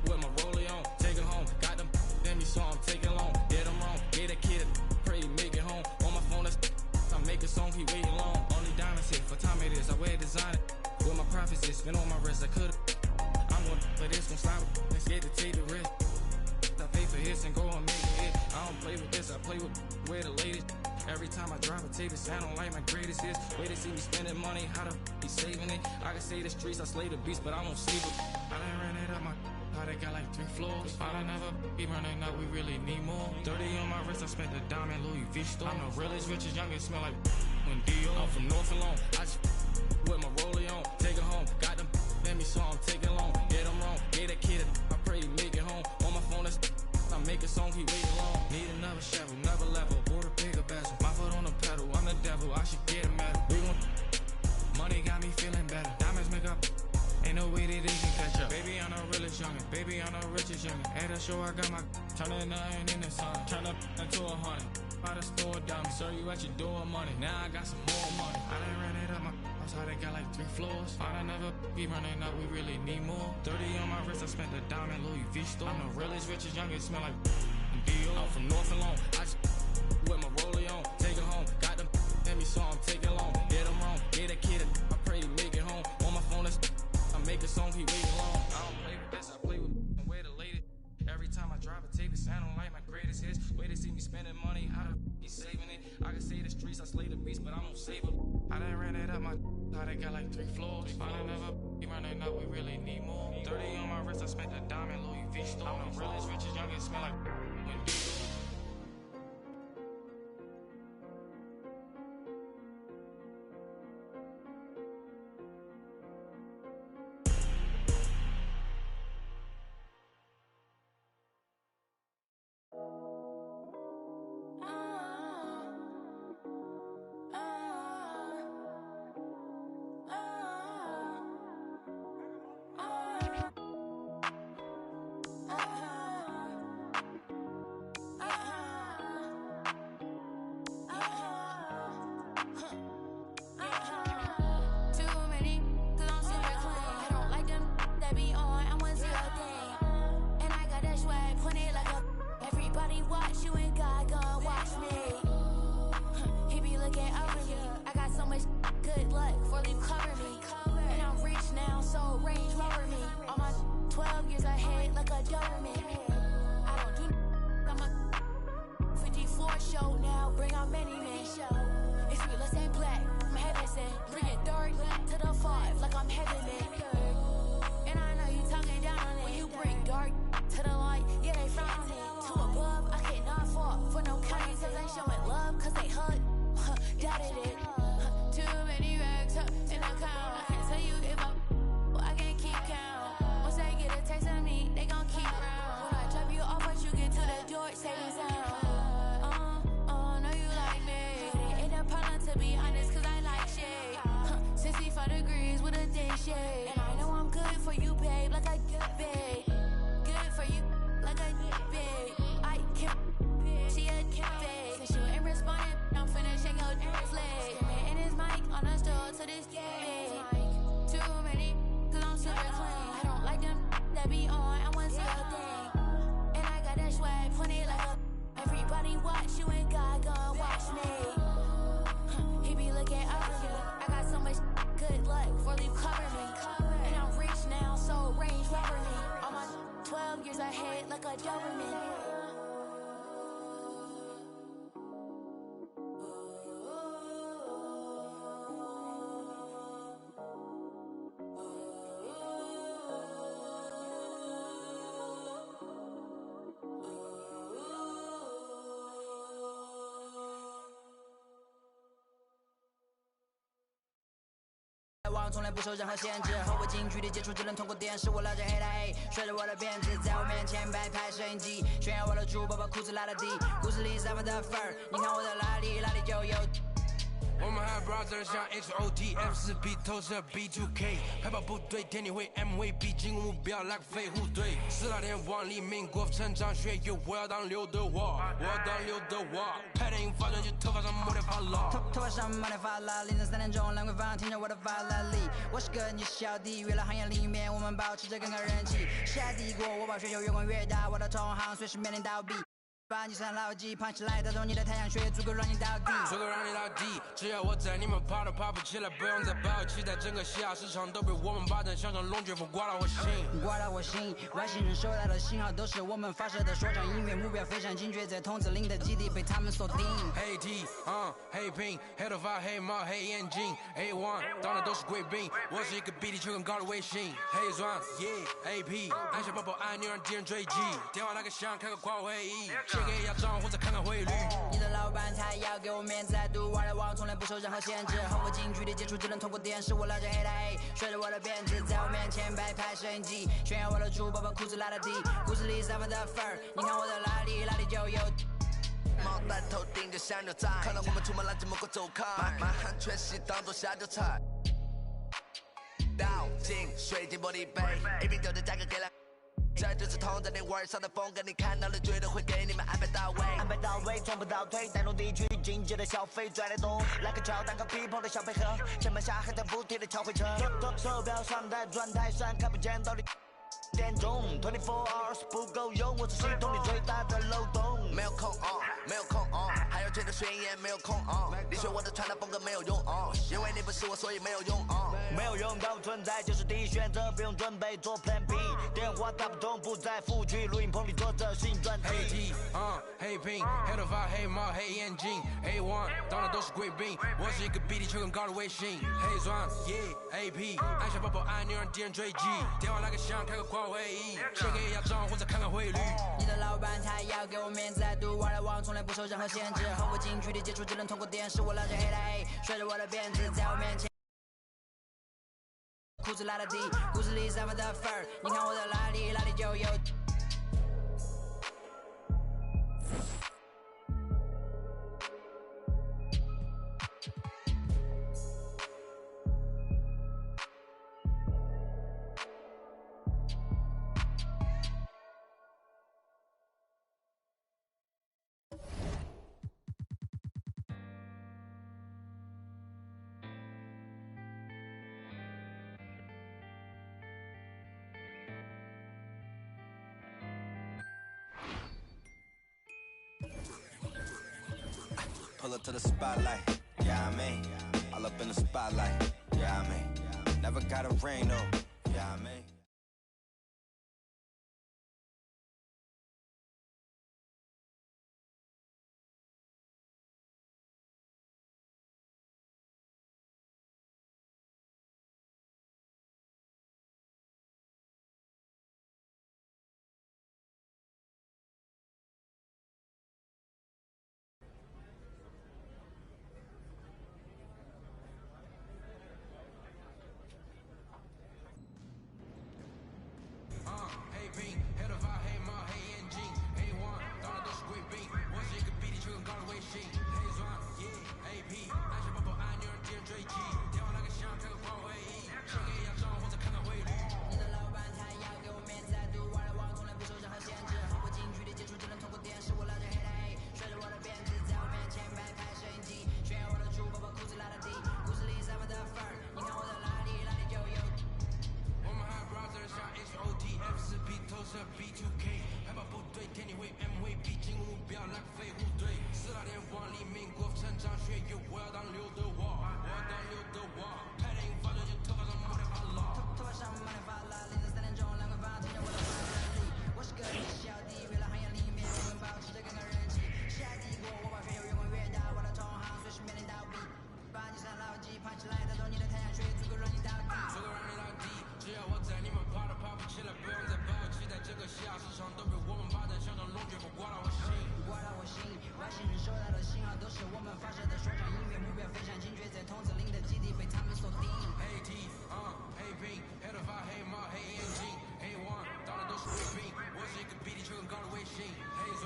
with my rollie on. Take it home, got them in me, so I'm taking long. Did them wrong, gave a kid a pray to make it home. On my phone, that's I make a song, he waiting long. Only diamonds hit, for time it is, I wear designer. With my profits, it's been on my wrist, I could've. I'm going but it's gon' slide, and scared to take the risk. I pay for hits and go and make it hit. I don't play with this, I play with where the latest. Every time I drop a tape, it sound like my greatest hits. Way to see me spending money, how to be saving it. I can say the streets, I slay the beast, but I won't sleep it. I done ran it up my how they got like 3 floors. Thought I never be running up, we really need more. 30 on my wrist, I spent the diamond Louis V store. I'm the realest, richest, youngest, smell like when Dior. I'm from North and Long, I just with my rollie on. Take it home, got them in me, so I'm taking long. Get them wrong, gave that kid I pray to make it home. On my phone, that's I make a song, he waiting long. Need another shovel, another level, board a bigger bezel. My foot on the pedal, I'm the devil, I should get a medal. We gon' money got me feeling better. Diamonds make up, ain't no way that they can catch up. Baby, I'm the realest youngin', baby, I'm the richest youngin'. At the show, I got my turning nothing in the sun. Turn up into 100, by the store dummy. Sir, you at your door money, now I got some more money. I done ran it up my how they got like 3 floors. Thought I never be running up, we really need more. 30 on my wrist, I spent the diamond Louis V store. I'm the realest, richest, youngest, smell like Dior. I'm from North and Long, I just with my rollie on. Take it home, got them in me, so I'm taking long. Did them wrong, gave that kid I pray to make it home. On my phone, that's I make a song, he waiting long. I don't play with this, I play with and where the latest. Every time I drop a tape, it sound like my greatest hits. Way to see me spending money, how to be saving it. I can say the streets, I slay the beast, but I won't save it. I done ran it up my how they got like 3 floors. Thought I never be running up, we really need more. 30 on my wrist, I spent the diamond Louis V store. I'm the realest, richest, youngest, smell like when know you like me. It ain't a problem to be honest, cause I like shit. watch you and God gon' watch me. He be looking over me. I got so much good luck, 4 leaf cover me. And I'm rich now, so Range Rover me. All my 12 years ahead like a Doberman.从来不受任何限制，和我近距离接触只能通过电视。我拉着黑的 A， 甩着我的辫子，在我面前摆拍摄影机，炫耀我的猪宝宝裤子拉得低，故事里散发的粉儿，你看我的哪里就有。我们还 brother 像 HOTF4B 投射 B2K， 派跑部队天地会 MVP 进攻目标来个飞虎队，4大天王黎明国成长学友，我要当刘德华，我要当刘德华，拍电影发专辑头发上抹点发蜡，头发上抹点发蜡，凌晨3点钟兰桂坊听着我的法拉利，我是个你是小弟，娱乐行业里面我们保持着更高人气，下帝国我把全球越滚越大，我的同行随时面临倒闭。把你上牢记，胖起来打中你的太阳穴，足够让你倒地，足够让你倒地。只要我在，你们跑都跑不起来，不用再抱期待，整个西亚市场都被我们霸占，像场龙卷风刮到我心，刮到我心。外星人收到的信号都是我们发射的说唱音乐，目标非常精确，在筒子林的基地被他们锁定。黑 T， 黑屏，黑头发，黑帽，黑眼镜 ，A1， 当然都是贵宾，我是一个比地球更高的卫星。黑钻 ，AP， 按下宝宝按钮让敌人追击，电话那个响，开个跨会议。借给亚账或者看看汇率。你的老板他要给我面子，还赌玩的网从来不受任何限制，和我近距离接触只能通过电视。我拉着黑的 A， 甩着我的辫子，在我面前摆拍摄影机，炫耀我的猪宝宝裤子拉得低，故事里散发的粉儿，你看我的哪里就有。帽戴头顶就像牛仔，看到我们出门拦着某个走开，满汉全席当做下酒菜。倒进水晶玻璃杯，一瓶酒的价格给了。这就是同在你玩上的风格，你看到了绝对会给你们安排到位，安排到位，从不倒退，带动地区经济的消费，拽得动，来个乔丹和皮蓬的小配合，前门下还在补贴的超会车，手表上台转台上看不见到底。点钟24 hours 不够用，我是系统里最大的漏洞。没有空没有空还要推的宣言没有空你学我的传达风格没有用因为你不是我，所以没有用没有用到存在就是第一选择，不用准备做 Plan B。电话打不通，不在府区录音棚里做着新专辑。黑 T， 黑屏，黑头发，黑帽，黑眼镜 ，A1， 当然都是贵宾，我是一个比地球更高的卫星。黑钻 ，AP， 按下宝宝按钮让敌人追击，电话那个响，开个跨会议，借给亚账或者看看汇率。你的老板他要给我面子，还赌玩的网从来不受任何限制，和我近距离接触只能通过电视。我拉着黑的 A， 甩着我的辫子，在我面前。裤子拉得低，故事里散发的粉儿，你看我的哪里就有。Pull up to the spotlight, yeah I mean, all up in the spotlight, yeah I mean, never got a ring though, yeah I mean. 天地为 MVP 进攻目标那个废物队，4大天王黎明国成长学院，我要当刘德华，我要当刘德华，拍电影发短信，头发上满天发蜡，头发上满天发蜡，凌晨3点钟两个房，听见我的发声力，我是个小弟，娱乐行业里面我们保持着更高人气，下帝国我把全球越滚越大，我的同行随时面临倒闭，把你上牢记，爬起来带走你的太阳穴，足够让你倒地，足够让你倒地，只要我在，你们爬都爬不起来，不用再抱期待这个下市场都被我们霸占，像条龙卷风刮到我心，刮到我心，外星人收到的信号都是我们发射的说唱音乐，目标非常精确，在筒子林的基地被他们锁定。AT 黑兵，黑头发黑帽黑眼镜，黑王到的都是卫兵，我是一个比地球更高的卫星，黑钻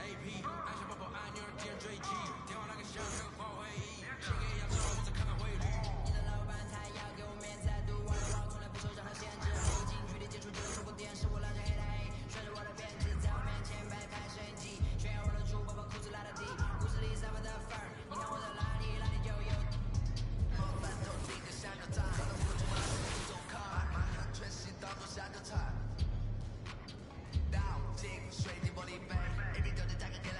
AP 按下宝宝按钮点追击，电话那个响开个华为翼，先给亚洲我再看看汇率。你的老板他要给我面子，读完了我从来不受任何限制，我近距离接触就是通过电视，我拉着黑的黑，甩着我的辫子，在我面前摆拍摄影机，炫耀我的珠宝把裤子拉到底，故事里散发的范儿，你看我在哪里，哪里就有。翻头顶个香蕉炸，我的胡子马上不走卡，满汉全席当做香蕉菜。倒进水晶玻璃杯，A B 丢的价格给了，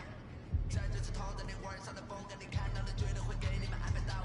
这就是同等的玩上的风格，你看到了绝对会给你们安排到位。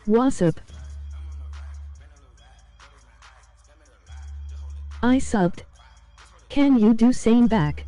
What's up? I subbed. Can you do same back?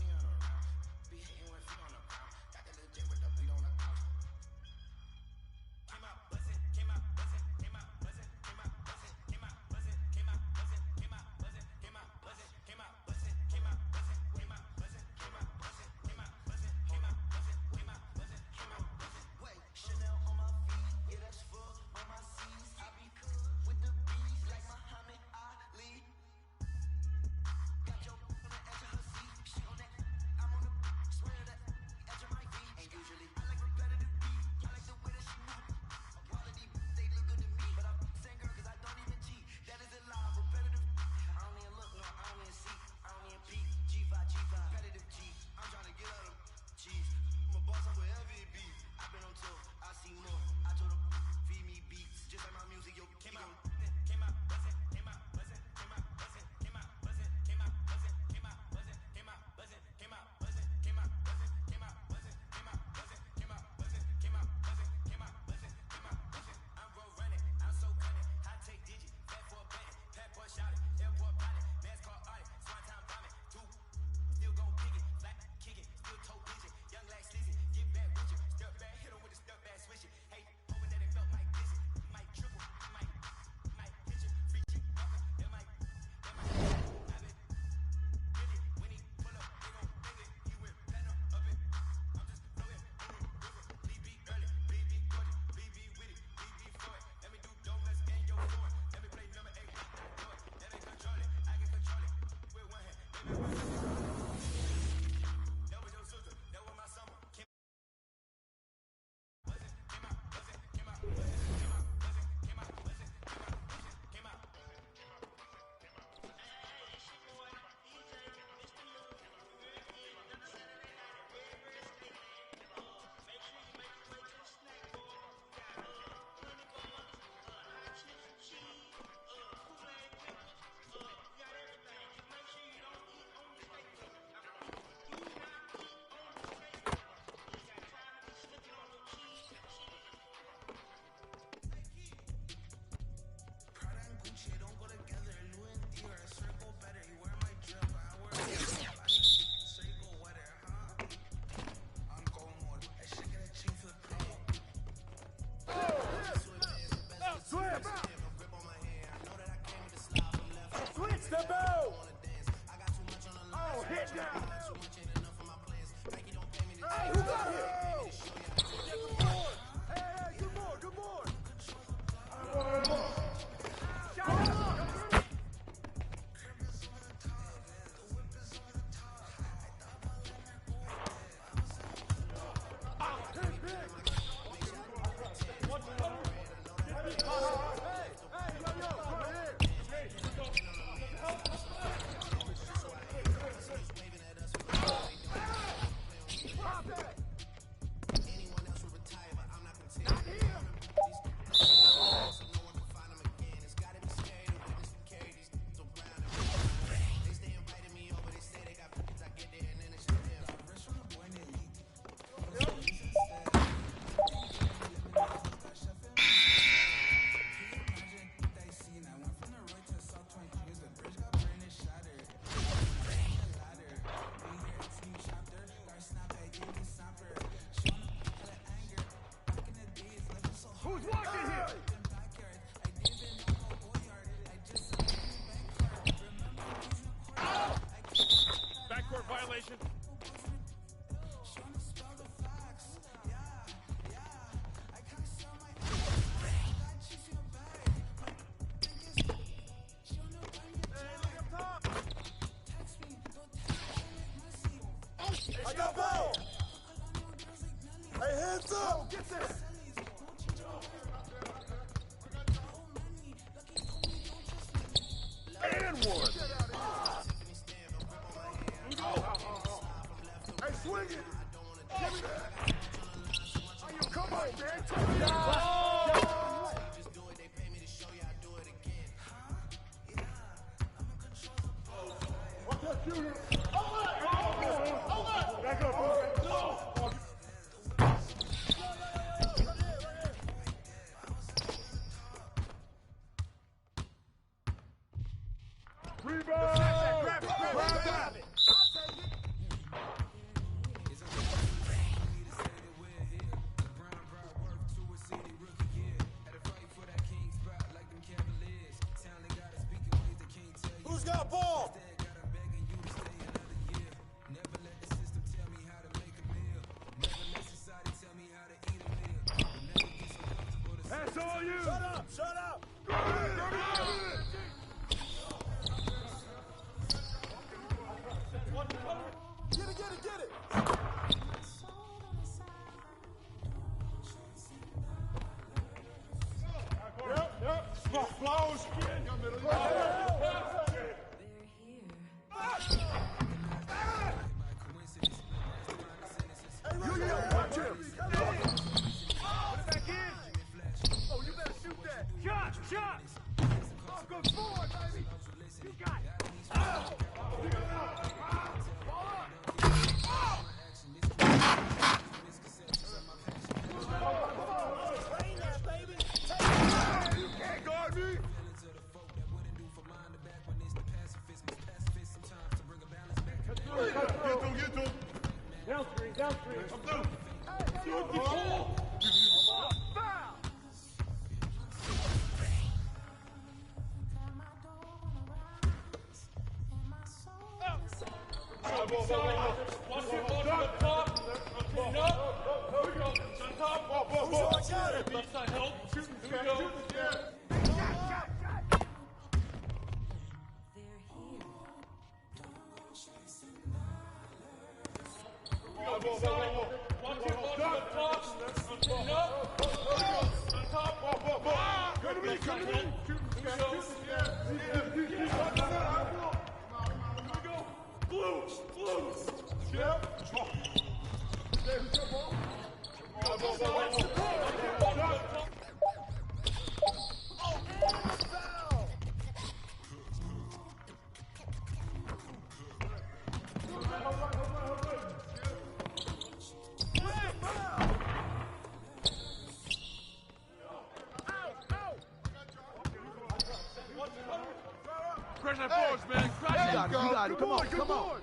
Crash that force, man. Crash it. You got it. Come on, come on.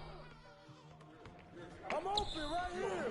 I'm open right here.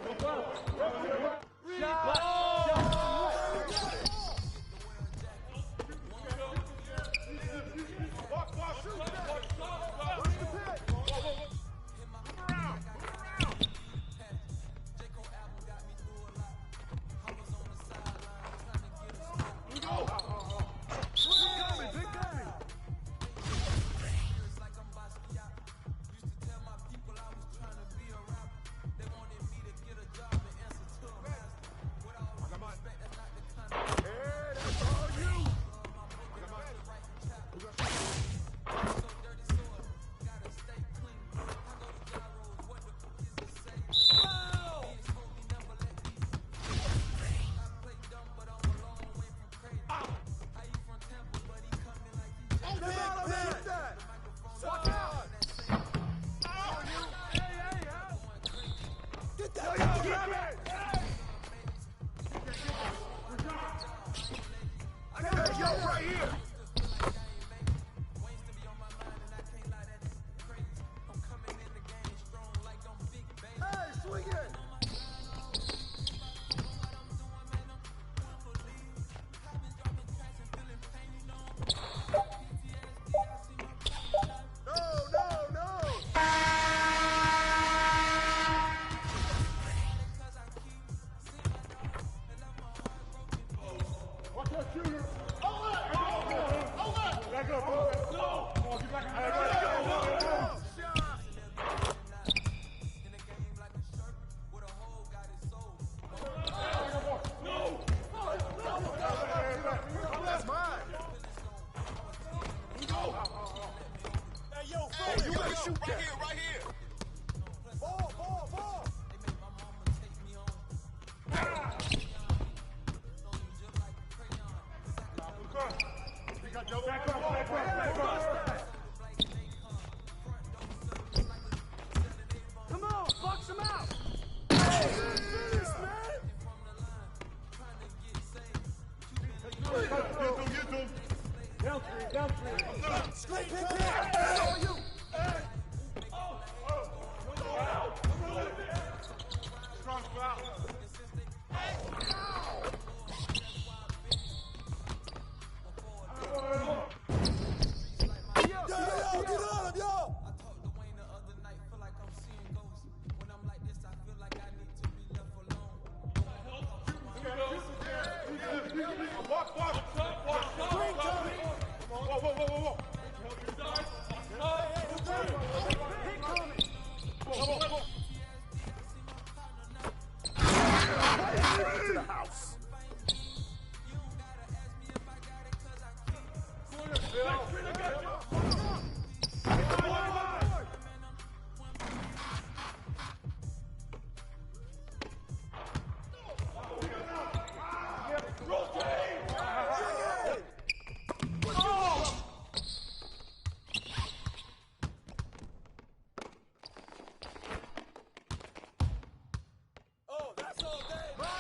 Whoa.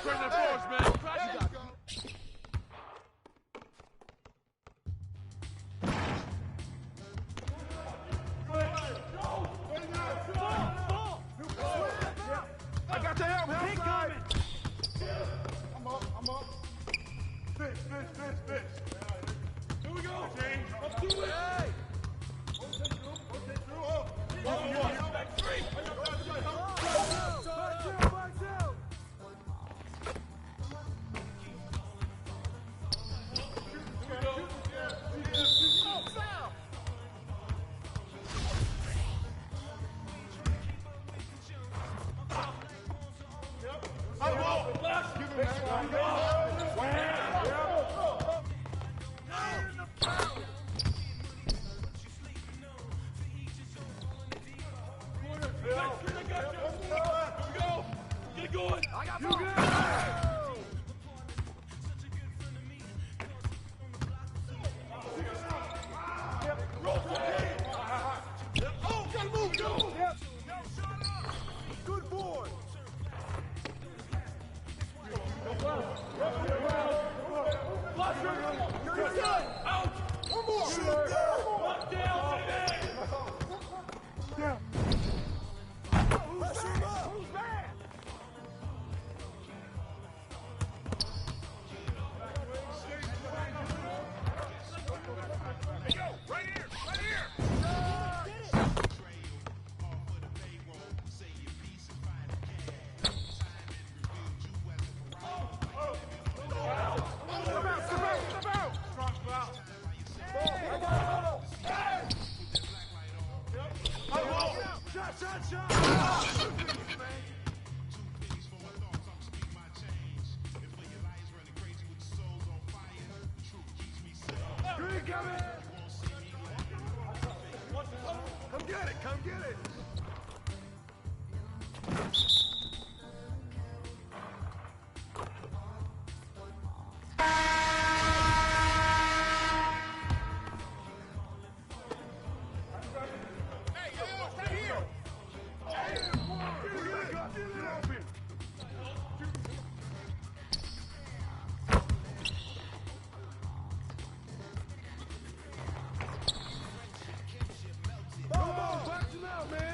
I got the help side. I'm up. Fish. Here we go. Let's do it. Hey. Rotate through. Back three. Box out. Good boy. Out. One more. One down. Who's bad? Right here. Come get it. Come on, box him out, man.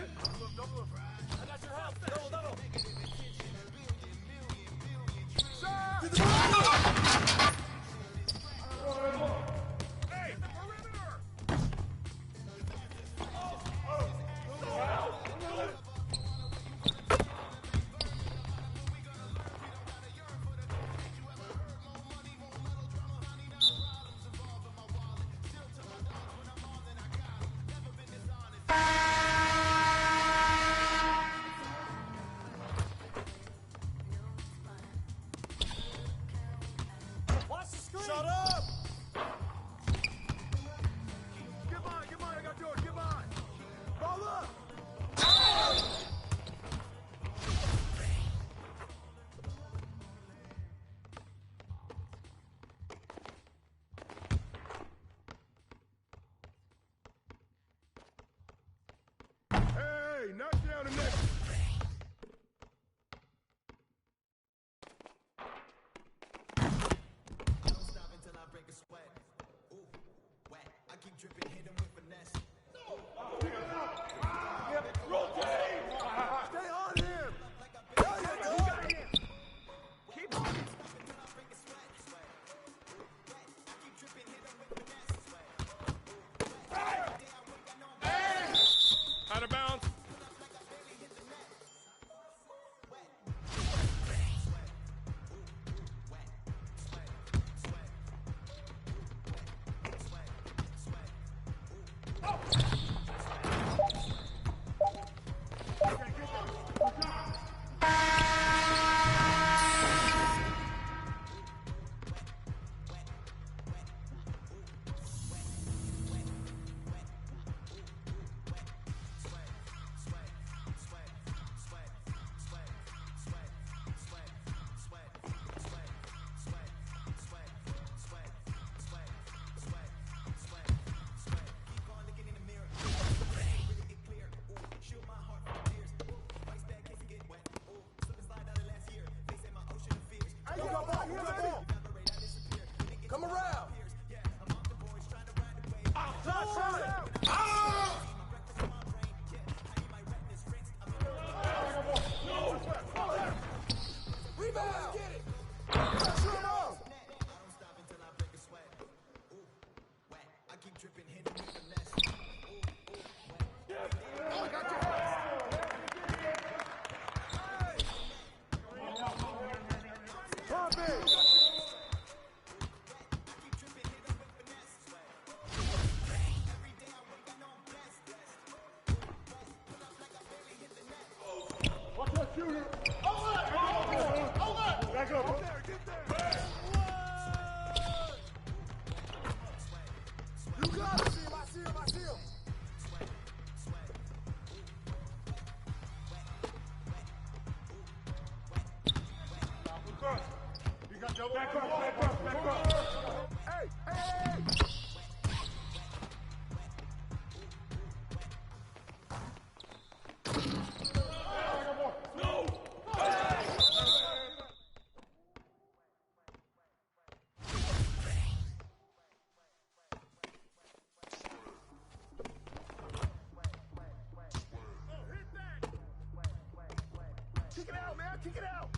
Kick it out, man. Kick it out.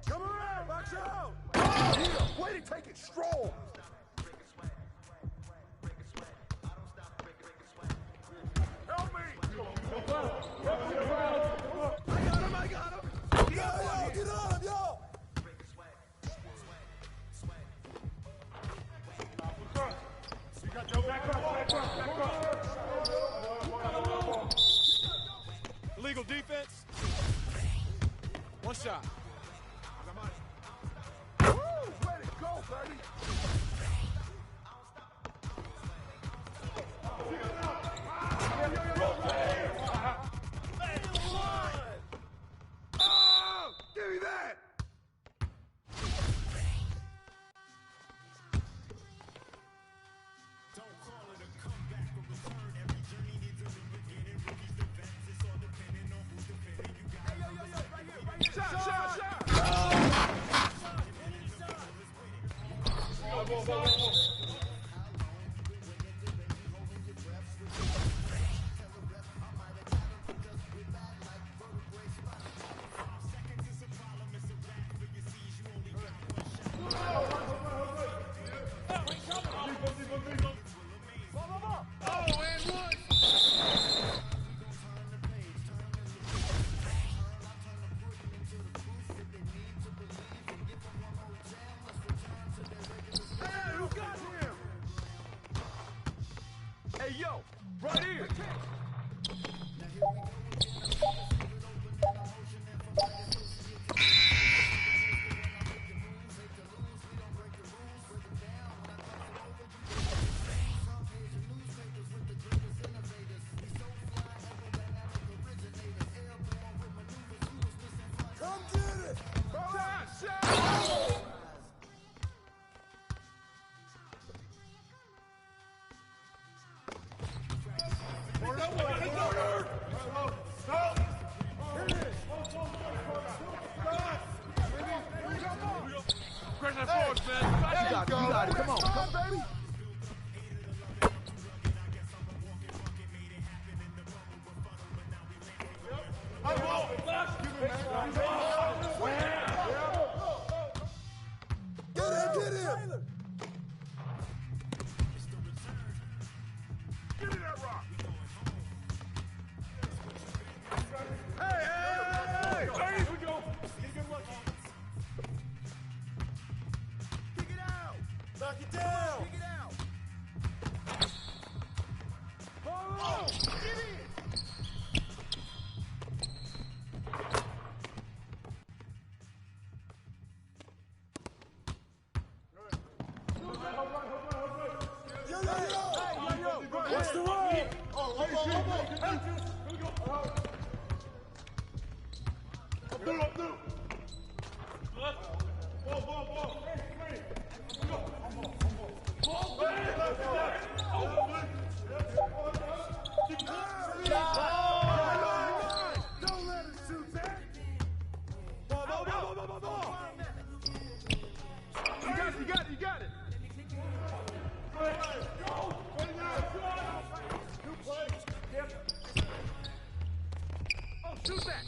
Come around. Box out. Yeah, way to take it strong. Help me. I got him. Get on him, yo. You got Joe back up. Illegal defense. One shot. Woo! Way to go, baby. Oh, give me that. Hey, yo, right here. Come get it. You got it. Come on, baby. Get him. Give me that rock. Hey! Here we go. Kick it out. Knock it down. Kick it out. Oh, give it. What's the roll? Don't let him shoot that. You got it. Oh, shoot that!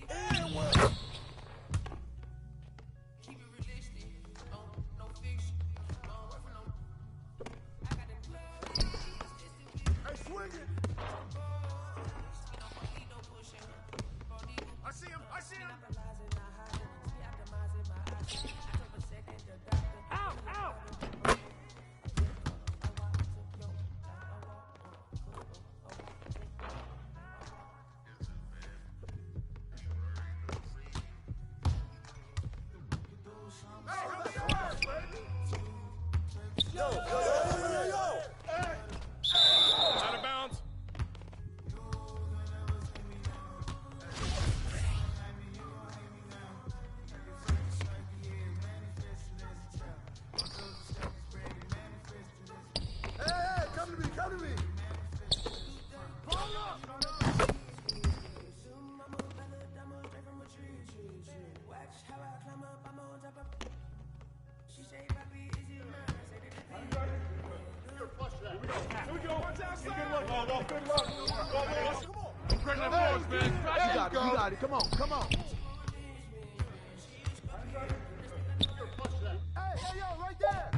And what? Hey, swing it! I see him! Out! You got it. Come on. Hey, yo, right there.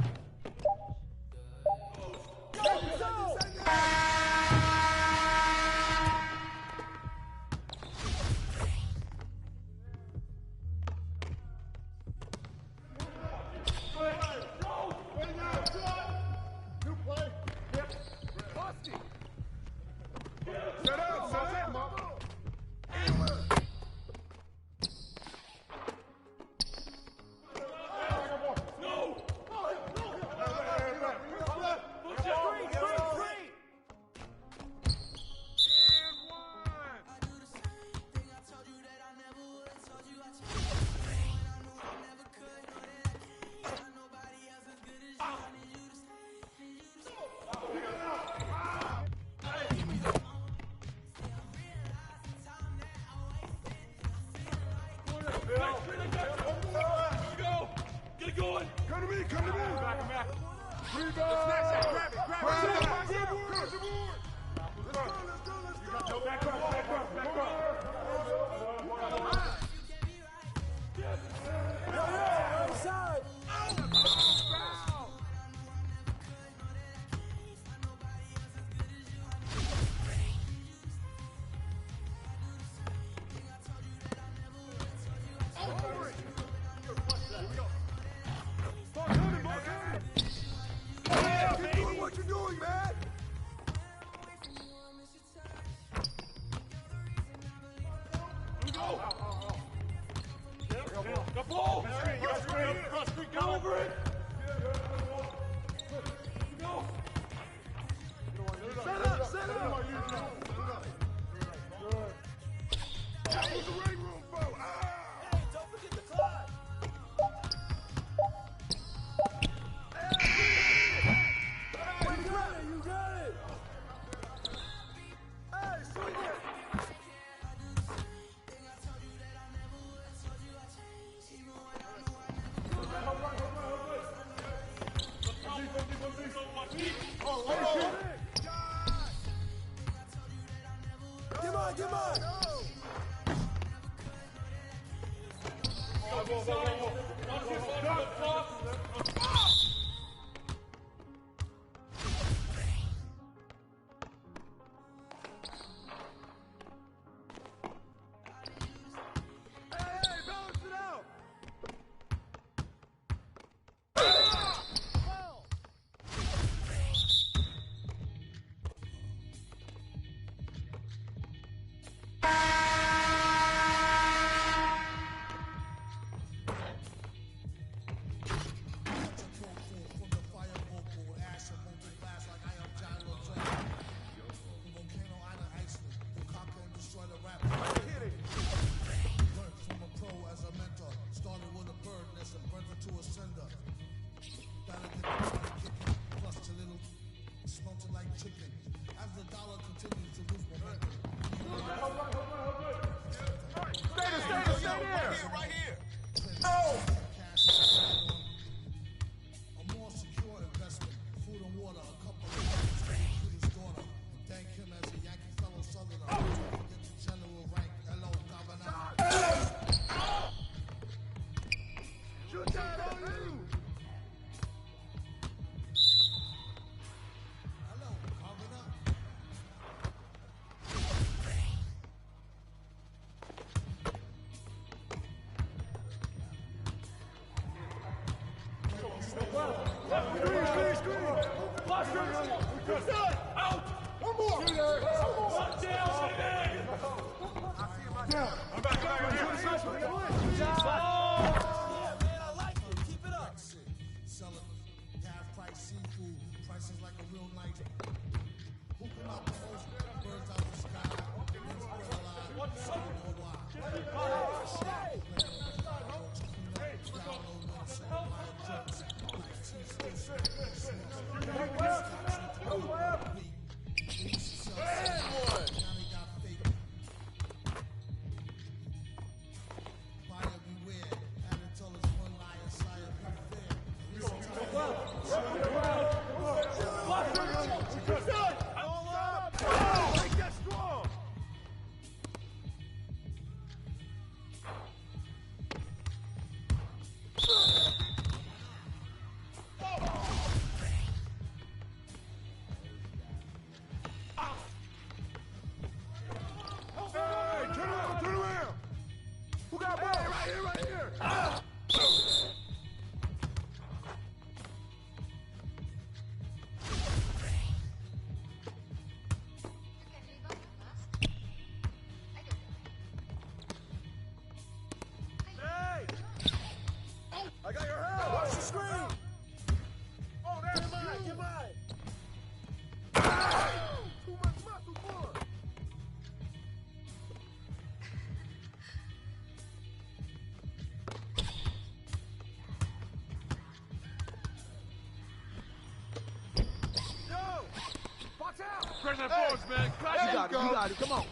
Pressure that force, man. You got it. You got it. Come on.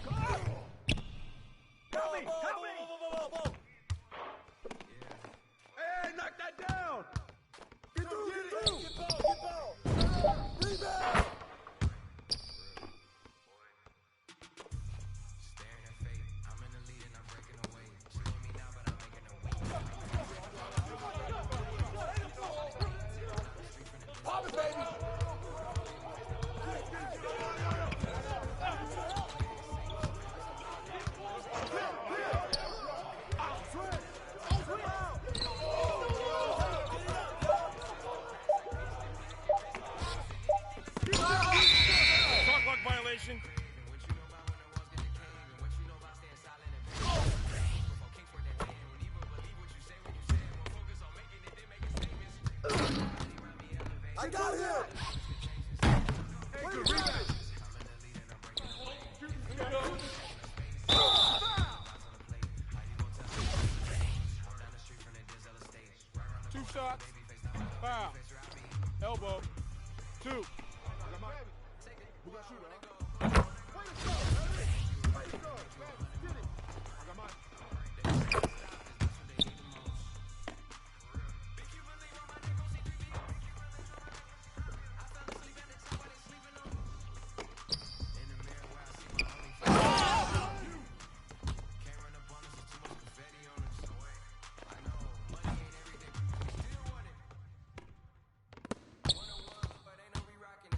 Help me. Help me. Hey, knock that down. Get through. Get through. Get ball. Rebound. Pop it, baby. Clock violation. I got him. Hey, good rebound. Two shots. Foul. Elbow. Two. We got shooter, huh? Way to go, baby. Way to go. Get it. I got mine.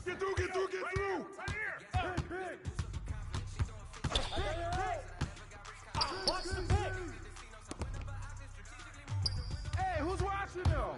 Get through, get through, get through! Big, big! Watch the pick! Hey, who's watching them?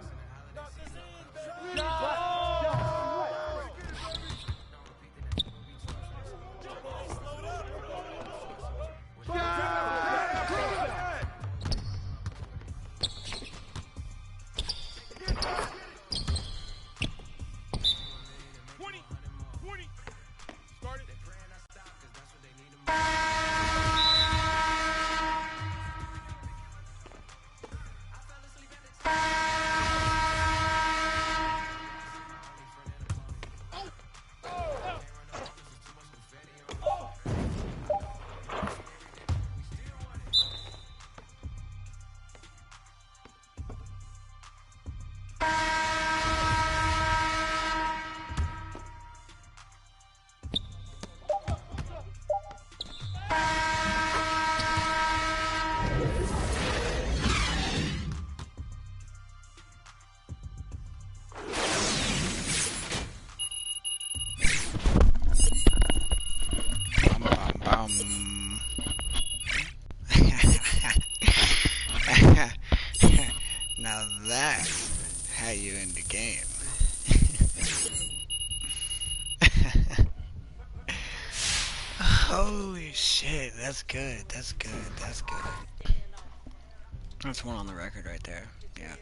Now that's how you end the game. Holy shit, that's good, that's good, that's good. That's one on the record right there. Yeah.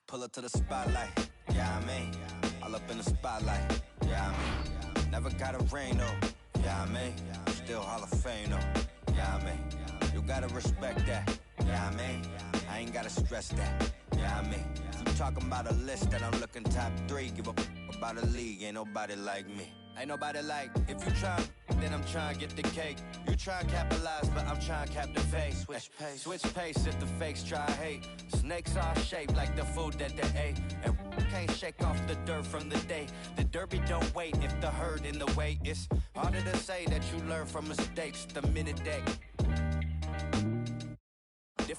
Pull up to the spotlight, yeah, I mean. All up in the spotlight, yeah, I mean. Never got a ring, though, yeah, I mean. Still Hall of Fame, though, yeah, I mean. You gotta respect that, yeah, I mean. I ain't gotta stress that, yeah, I mean. You talking about a list that I'm looking top 3. Give a about a league, ain't nobody like me. Ain't nobody like, if you try, then I'm trying to get the cake. You try to capitalize, but I'm trying to captivate. Switch pace if the fakes try hate. Snakes are shaped like the food that they ate. And can't shake off the dirt from the day. The derby don't wait if the herd in the way. It's harder to say that you learn from mistakes the minute that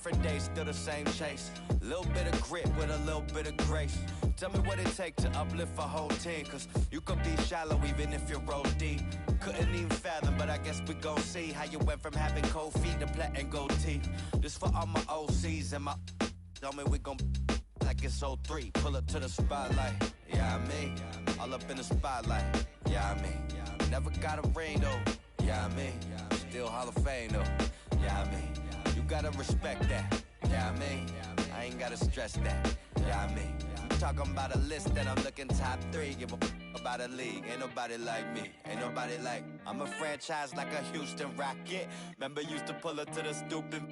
different day, still the same chase. Little bit of grit with a little bit of grace. Tell me what it takes to uplift a whole team, cause you could be shallow even if you're roll deep. Couldn't even fathom, but I guess we gon' see how you went from having cold feet to platinum gold teeth. This for all my OCs and my tell me we gon' like it's 03. Pull up to the spotlight, yeah, I mean, all up in the spotlight, yeah, I mean, never got a ring though, yeah, I mean, still Hall of Fame though, yeah, I mean, you gotta respect that, yeah, I mean, I ain't gotta stress that, yeah, I mean, I'm talking about a list that I'm looking top 3, give a about a league, ain't nobody like me, ain't nobody like, I'm a franchise like a Houston Rocket, remember used to pull up to the stupid.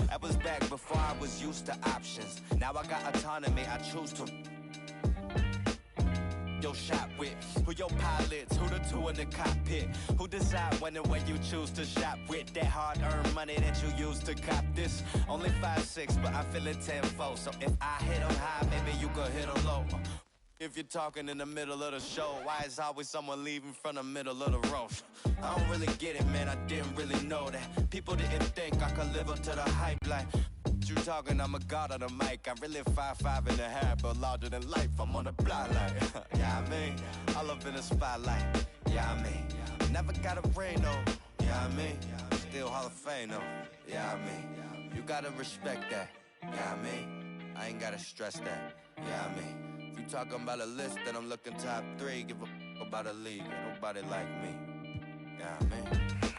That was back before I was used to options. Now I got autonomy, I choose to. Your shot with, who your pilots, who the two in the cockpit, who decide when and where you choose to shop with that hard-earned money that you use to cop this. Only 5'6", but I'm feeling 10-4, so if I hit them high, maybe you could hit them low. If you're talking in the middle of the show, why is always someone leaving from the middle of the road? I don't really get it, man, I didn't really know that. People didn't think I could live up to the hype like you talking, I'm a god on the mic. I'm really 5'5" and a half, but larger than life. I'm on the block like, yeah, I mean, all up in the spotlight, yeah, I mean, never got a ring though, yeah, I mean, still Hall of Fame though, yeah, I mean, you gotta respect that, yeah, I mean, I ain't gotta stress that, yeah, I mean. If you talking about a list, then I'm looking top 3. Give a about a league, ain't nobody like me. Yeah, I mean.